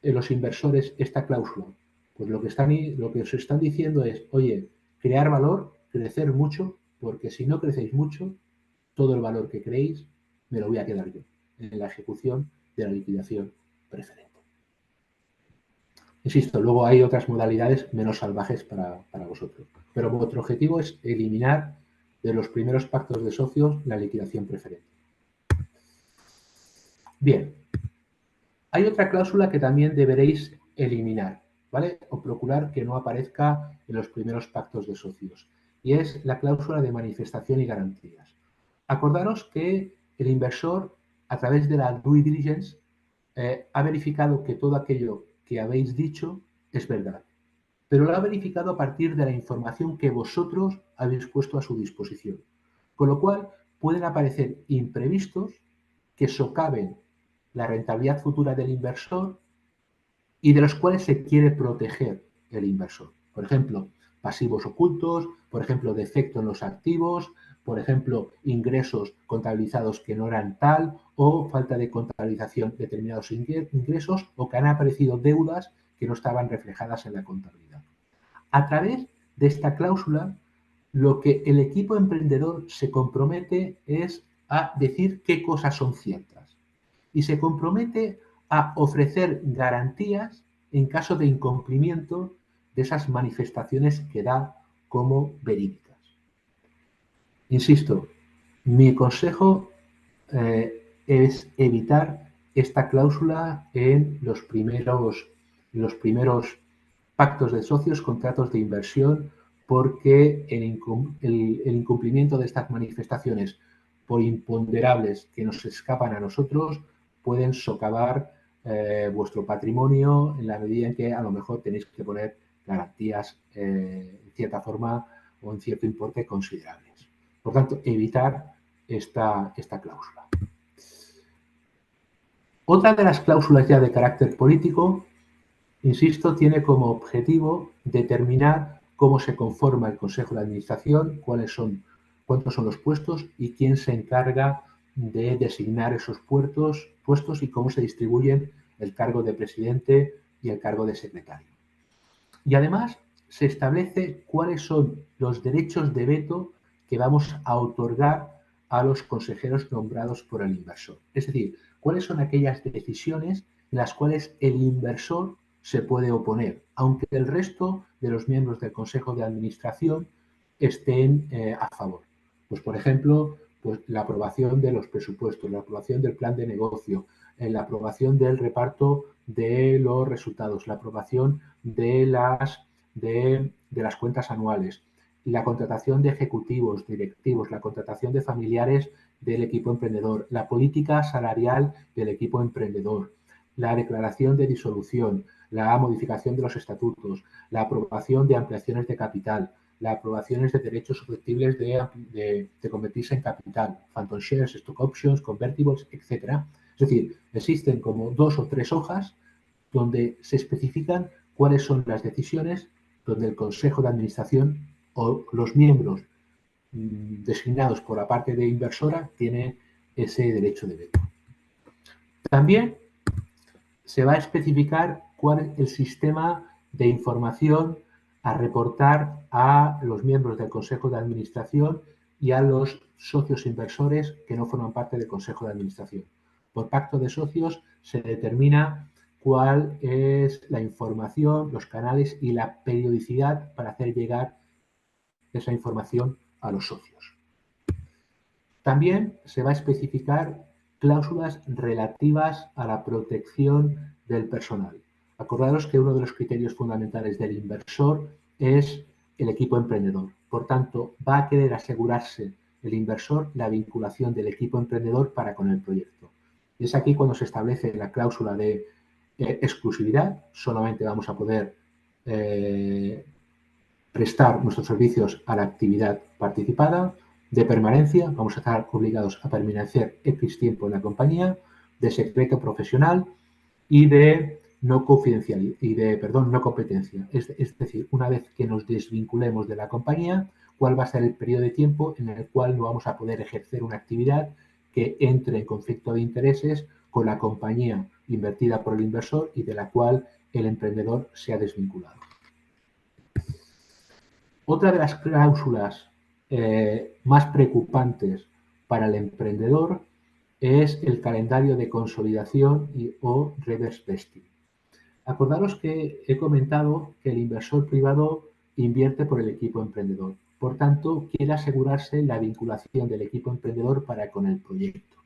los inversores esta cláusula? Pues lo que os están diciendo es, oye, crear valor, crecer mucho, porque si no crecéis mucho, todo el valor que creéis me lo voy a quedar yo en la ejecución de la liquidación preferente. Insisto, luego hay otras modalidades menos salvajes para vosotros, pero vuestro objetivo es eliminar de los primeros pactos de socios la liquidación preferente. Bien, Hay otra cláusula que también deberéis eliminar, ¿vale? O procurar que no aparezca en los primeros pactos de socios. Y es la cláusula de manifestación y garantías. Acordaros que el inversor, a través de la due diligence, ha verificado que todo aquello que habéis dicho es verdad, pero lo ha verificado a partir de la información que vosotros habéis puesto a su disposición. Con lo cual, pueden aparecer imprevistos que socaven la rentabilidad futura del inversor y de los cuales se quiere proteger el inversor. Por ejemplo, pasivos ocultos, por ejemplo, defecto en los activos, por ejemplo, ingresos contabilizados que no eran tal o falta de contabilización de determinados ingresos o que han aparecido deudas que no estaban reflejadas en la contabilidad. A través de esta cláusula, lo que el equipo emprendedor se compromete es a decir qué cosas son ciertas y se compromete a ofrecer garantías en caso de incumplimiento de esas manifestaciones que da como verídicas. Insisto, mi consejo es evitar esta cláusula en los primeros pactos de socios, contratos de inversión, porque el incumplimiento de estas manifestaciones, por imponderables que nos escapan a nosotros, pueden socavar vuestro patrimonio en la medida en que a lo mejor tenéis que poner garantías en cierta forma o en cierto importe considerables. Por tanto, evitar esta cláusula. Otra de las cláusulas ya de carácter político, insisto, tiene como objetivo determinar cómo se conforma el Consejo de Administración, cuántos son los puestos y quién se encarga de designar esos puestos y cómo se distribuyen el cargo de presidente y el cargo de secretario. Y además se establece cuáles son los derechos de veto que vamos a otorgar a los consejeros nombrados por el inversor. Es decir, cuáles son aquellas decisiones en las cuales el inversor se puede oponer, aunque el resto de los miembros del Consejo de Administración estén a favor. Pues, por ejemplo, pues, la aprobación de los presupuestos, la aprobación del plan de negocio, la aprobación del reparto de los resultados, la aprobación de las cuentas anuales, la contratación de ejecutivos, directivos, la contratación de familiares del equipo emprendedor, la política salarial del equipo emprendedor, la declaración de disolución, la modificación de los estatutos, la aprobación de ampliaciones de capital, las aprobaciones de derechos susceptibles de convertirse en capital, phantom shares, stock options, convertibles, etc. Es decir, existen como 2 o 3 hojas donde se especifican cuáles son las decisiones donde el Consejo de Administración o los miembros designados por la parte de inversora tiene ese derecho de veto. También se va a especificar cuál es el sistema de información a reportar a los miembros del Consejo de Administración y a los socios inversores que no forman parte del Consejo de Administración. Por pacto de socios se determina cuál es la información, los canales y la periodicidad para hacer llegar esa información a los socios. También se va a especificar cláusulas relativas a la protección del personal. Acordaros que uno de los criterios fundamentales del inversor es el equipo emprendedor. Por tanto, va a querer asegurarse el inversor la vinculación del equipo emprendedor para con el proyecto. Y es aquí cuando se establece la cláusula de exclusividad. Solamente vamos a poder prestar nuestros servicios a la actividad participada. De permanencia, vamos a estar obligados a permanecer X tiempo en la compañía, de secreto profesional y de no confidencialidad y de, no competencia. Es decir, una vez que nos desvinculemos de la compañía, cuál va a ser el periodo de tiempo en el cual no vamos a poder ejercer una actividad que entre en conflicto de intereses con la compañía invertida por el inversor y de la cual el emprendedor se ha desvinculado. Otra de las cláusulas más preocupantes para el emprendedor es el calendario de consolidación o reverse vesting. Acordaros que he comentado que el inversor privado invierte por el equipo emprendedor. Por tanto, quiere asegurarse la vinculación del equipo emprendedor para con el proyecto.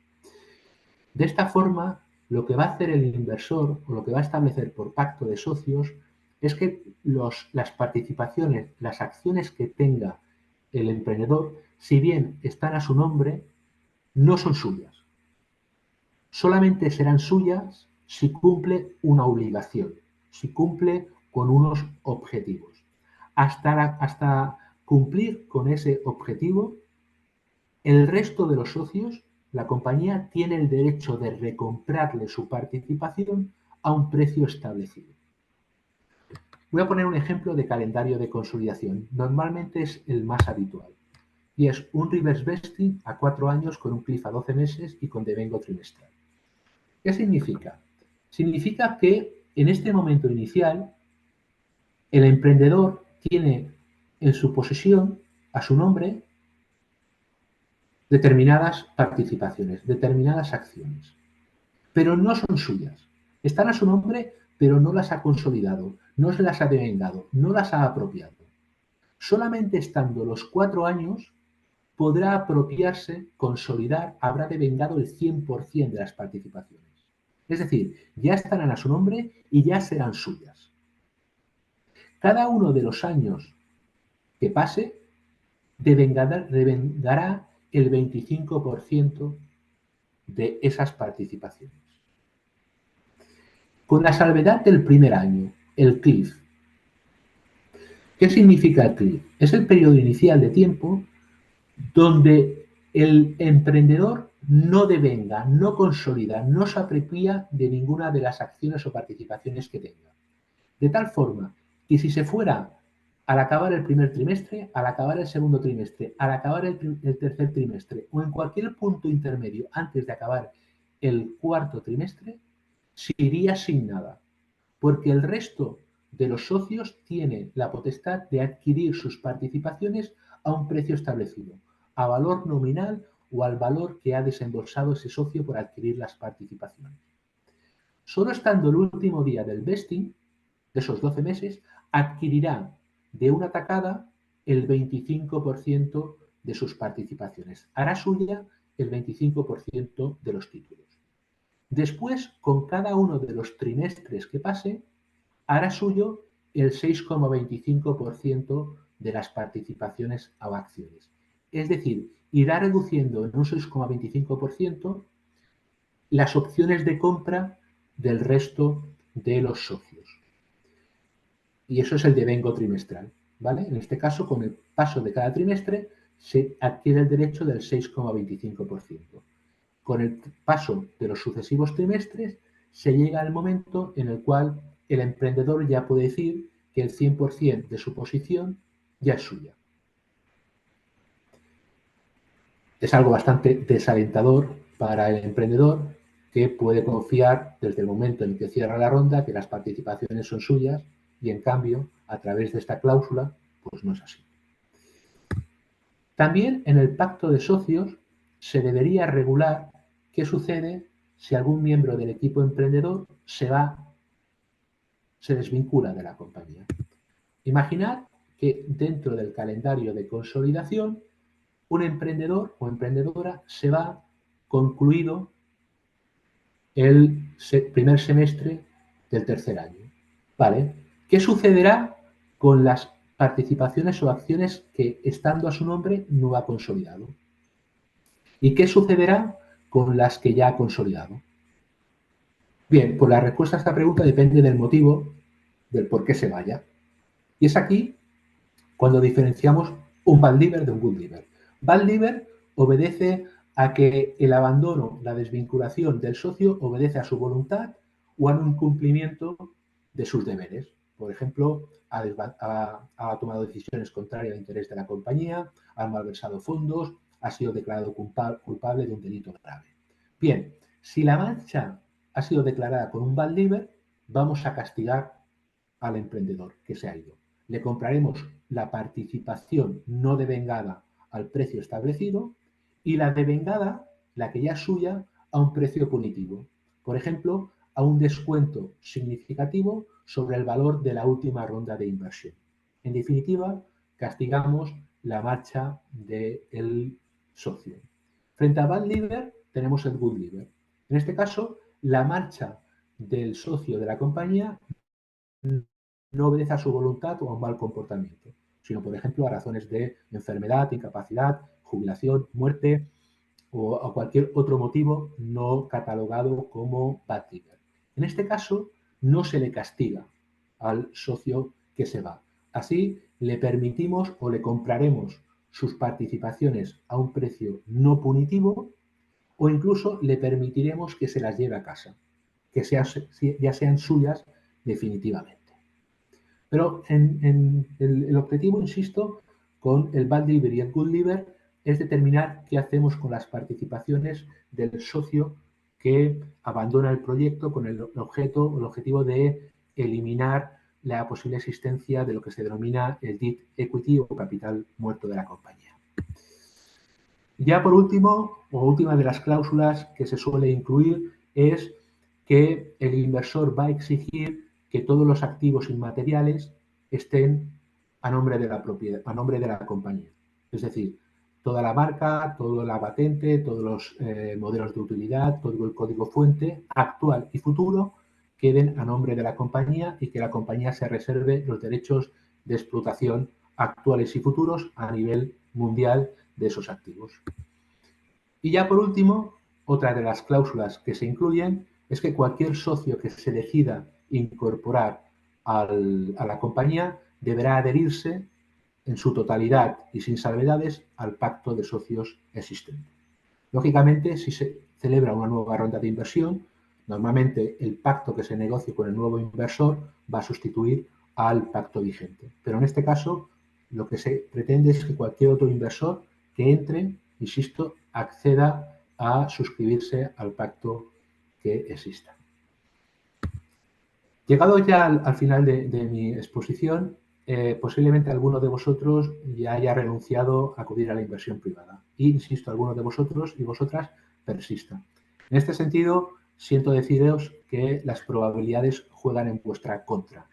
De esta forma, lo que va a hacer el inversor o lo que va a establecer por pacto de socios es que las participaciones, las acciones que tenga el emprendedor, si bien están a su nombre, no son suyas. Solamente serán suyas si cumple una obligación, si cumple con unos objetivos. Hasta cumplir con ese objetivo, el resto de los socios, la compañía tiene el derecho de recomprarle su participación a un precio establecido. Voy a poner un ejemplo de calendario de consolidación. Normalmente es el más habitual. Y es un reverse vesting a 4 años con un cliff a 12 meses y con devengo trimestral. ¿Qué significa? Significa que en este momento inicial el emprendedor tiene en su posesión, a su nombre, determinadas participaciones, determinadas acciones, pero no son suyas. Están a su nombre, pero no las ha consolidado, no se las ha devengado, no las ha apropiado. Solamente estando los 4 años podrá apropiarse, consolidar, habrá devengado el 100% de las participaciones. Es decir, ya estarán a su nombre y ya serán suyas. Cada uno de los años que pase devengará el 25% de esas participaciones. Con la salvedad del primer año, el cliff. ¿Qué significa el cliff? Es el periodo inicial de tiempo donde el emprendedor no devenga, no consolida, no se apropia de ninguna de las acciones o participaciones que tenga. De tal forma que si se fuera al acabar el primer trimestre, al acabar el segundo trimestre, al acabar el tercer trimestre o en cualquier punto intermedio antes de acabar el cuarto trimestre, se iría sin nada, porque el resto de los socios tiene la potestad de adquirir sus participaciones a un precio establecido, a valor nominal o al valor que ha desembolsado ese socio por adquirir las participaciones. Solo estando el último día del vesting, de esos 12 meses, adquirirá de una tacada el 25% de sus participaciones. Hará suya el 25% de los títulos. Después, con cada uno de los trimestres que pase, hará suyo el 6,25% de las participaciones o acciones. Es decir, irá reduciendo en un 6,25% las opciones de compra del resto de los socios. Y eso es el devengo trimestral, ¿vale? En este caso, con el paso de cada trimestre, se adquiere el derecho del 6,25%. Con el paso de los sucesivos trimestres, se llega al momento en el cual el emprendedor ya puede decir que el 100% de su posición ya es suya. Es algo bastante desalentador para el emprendedor, que puede confiar desde el momento en que cierra la ronda que las participaciones son suyas y, en cambio, a través de esta cláusula, pues no es así. También en el pacto de socios se debería regular qué sucede si algún miembro del equipo emprendedor se desvincula de la compañía. Imaginad que dentro del calendario de consolidación, un emprendedor o emprendedora se va concluido el primer semestre del tercer año. ¿Vale? ¿Qué sucederá con las participaciones o acciones que, estando a su nombre, no ha consolidado? ¿Y qué sucederá con las que ya ha consolidado? Bien, pues la respuesta a esta pregunta depende del motivo del por qué se vaya. Y es aquí cuando diferenciamos un bad liver de un good liver. Bad liver obedece a que el abandono, la desvinculación del socio obedece a su voluntad o a un incumplimiento de sus deberes. Por ejemplo, ha tomado decisiones contrarias al interés de la compañía, ha malversado fondos, ha sido declarado culpable de un delito grave. Bien, si la mancha ha sido declarada con un bad liver, vamos a castigar al emprendedor que se ha ido. Le compraremos la participación no devengada al precio establecido y la devengada, la que ya es suya, a un precio punitivo. Por ejemplo, a un descuento significativo sobre el valor de la última ronda de inversión. En definitiva, castigamos la marcha del socio. Frente a bad liver tenemos el good liver. En este caso, la marcha del socio de la compañía no obedece a su voluntad o a un mal comportamiento, sino, por ejemplo, a razones de enfermedad, incapacidad, jubilación, muerte o a cualquier otro motivo no catalogado como bad trigger. En este caso, no se le castiga al socio que se va. Así, le permitimos o le compraremos sus participaciones a un precio no punitivo o incluso le permitiremos que se las lleve a casa, que ya sean suyas definitivamente. Pero el objetivo, insisto, con el bad liver y el good liver es determinar qué hacemos con las participaciones del socio que abandona el proyecto con el objetivo de eliminar la posible existencia de lo que se denomina el dead equity o capital muerto de la compañía. Ya por último, o última de las cláusulas que se suele incluir es que el inversor va a exigir que todos los activos inmateriales estén a nombre de la propiedad, a nombre de la compañía. Es decir, toda la marca, toda la patente, todos los modelos de utilidad, todo el código fuente actual y futuro queden a nombre de la compañía y que la compañía se reserve los derechos de explotación actuales y futuros a nivel mundial de esos activos. Y ya por último, otra de las cláusulas que se incluyen es que cualquier socio que se decida incorporar a la compañía deberá adherirse en su totalidad y sin salvedades al pacto de socios existente. Lógicamente, si se celebra una nueva ronda de inversión, normalmente el pacto que se negocie con el nuevo inversor va a sustituir al pacto vigente. Pero en este caso, lo que se pretende es que cualquier otro inversor que entre, insisto, acceda a suscribirse al pacto que exista. Llegado ya al final de mi exposición, posiblemente alguno de vosotros ya haya renunciado a acudir a la inversión privada. Y, insisto, alguno de vosotros y vosotras persista. En este sentido, siento deciros que las probabilidades juegan en vuestra contra.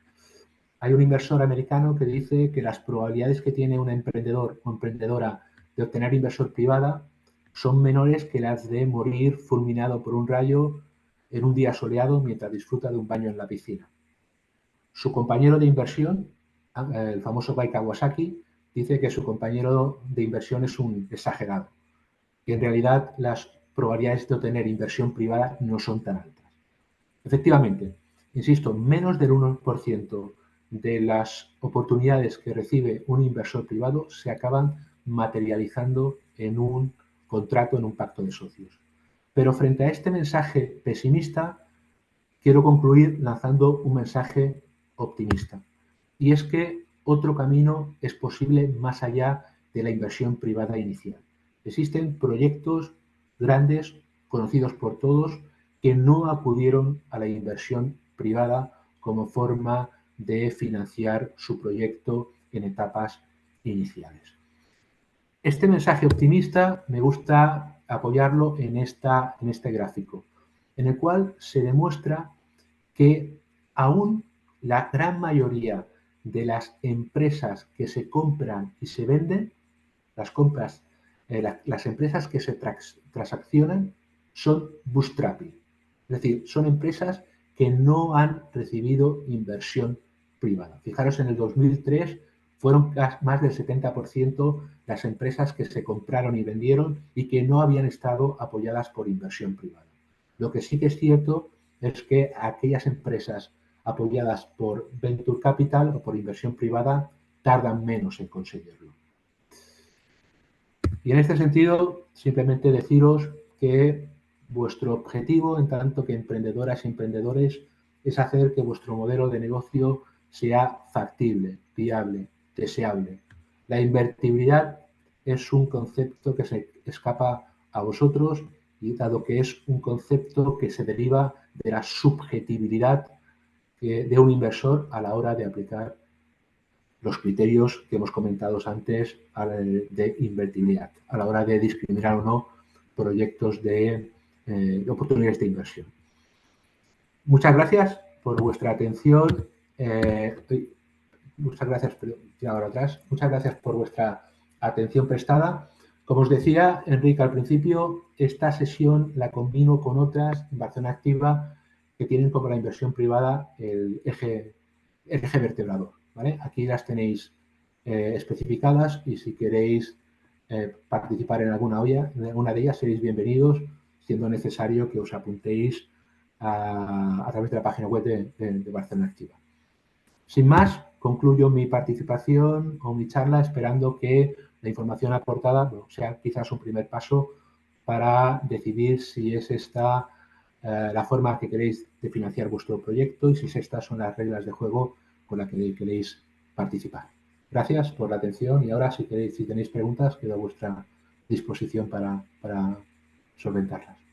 Hay un inversor americano que dice que las probabilidades que tiene un emprendedor o emprendedora de obtener inversión privada son menores que las de morir fulminado por un rayo en un día soleado mientras disfruta de un baño en la piscina. Su compañero de inversión, el famoso Guy Kawasaki, dice que su compañero de inversión es un exagerado, que en realidad las probabilidades de obtener inversión privada no son tan altas. Efectivamente, insisto, menos del 1% de las oportunidades que recibe un inversor privado se acaban materializando en un contrato, en un pacto de socios. Pero frente a este mensaje pesimista, quiero concluir lanzando un mensaje optimista. Y es que otro camino es posible más allá de la inversión privada inicial. Existen proyectos grandes, conocidos por todos, que no acudieron a la inversión privada como forma de financiar su proyecto en etapas iniciales. Este mensaje optimista me gusta apoyarlo en este gráfico, en el cual se demuestra que aún la gran mayoría de las empresas que se compran y se venden, las empresas que se transaccionan son bootstrapping, es decir, son empresas que no han recibido inversión privada. Fijaros, en el 2003 fueron más del 70% las empresas que se compraron y vendieron y que no habían estado apoyadas por inversión privada. Lo que sí que es cierto es que aquellas empresas apoyadas por Venture Capital o por inversión privada tardan menos en conseguirlo. Y en este sentido, simplemente deciros que vuestro objetivo, en tanto que emprendedoras y emprendedores, es hacer que vuestro modelo de negocio sea factible, viable, deseable. La invertibilidad es un concepto que se escapa a vosotros y dado que es un concepto que se deriva de la subjetividad de un inversor a la hora de aplicar los criterios que hemos comentado antes de invertibilidad, a la hora de discriminar o no proyectos de oportunidades de inversión. Muchas gracias por vuestra atención. Muchas gracias por vuestra atención prestada. Como os decía, Enrique, al principio, esta sesión la combino con otras en Barcelona Activa que tienen como la inversión privada el eje vertebrador, ¿vale? Aquí las tenéis especificadas y si queréis participar en alguna de ellas seréis bienvenidos, siendo necesario que os apuntéis a través de la página web de Barcelona Activa. Sin más, concluyo mi participación o mi charla esperando que la información aportada sea quizás un primer paso para decidir si es esta la forma que queréis de financiar vuestro proyecto y si estas son las reglas de juego con las que queréis participar. Gracias por la atención y ahora si tenéis preguntas quedo a vuestra disposición para solventarlas.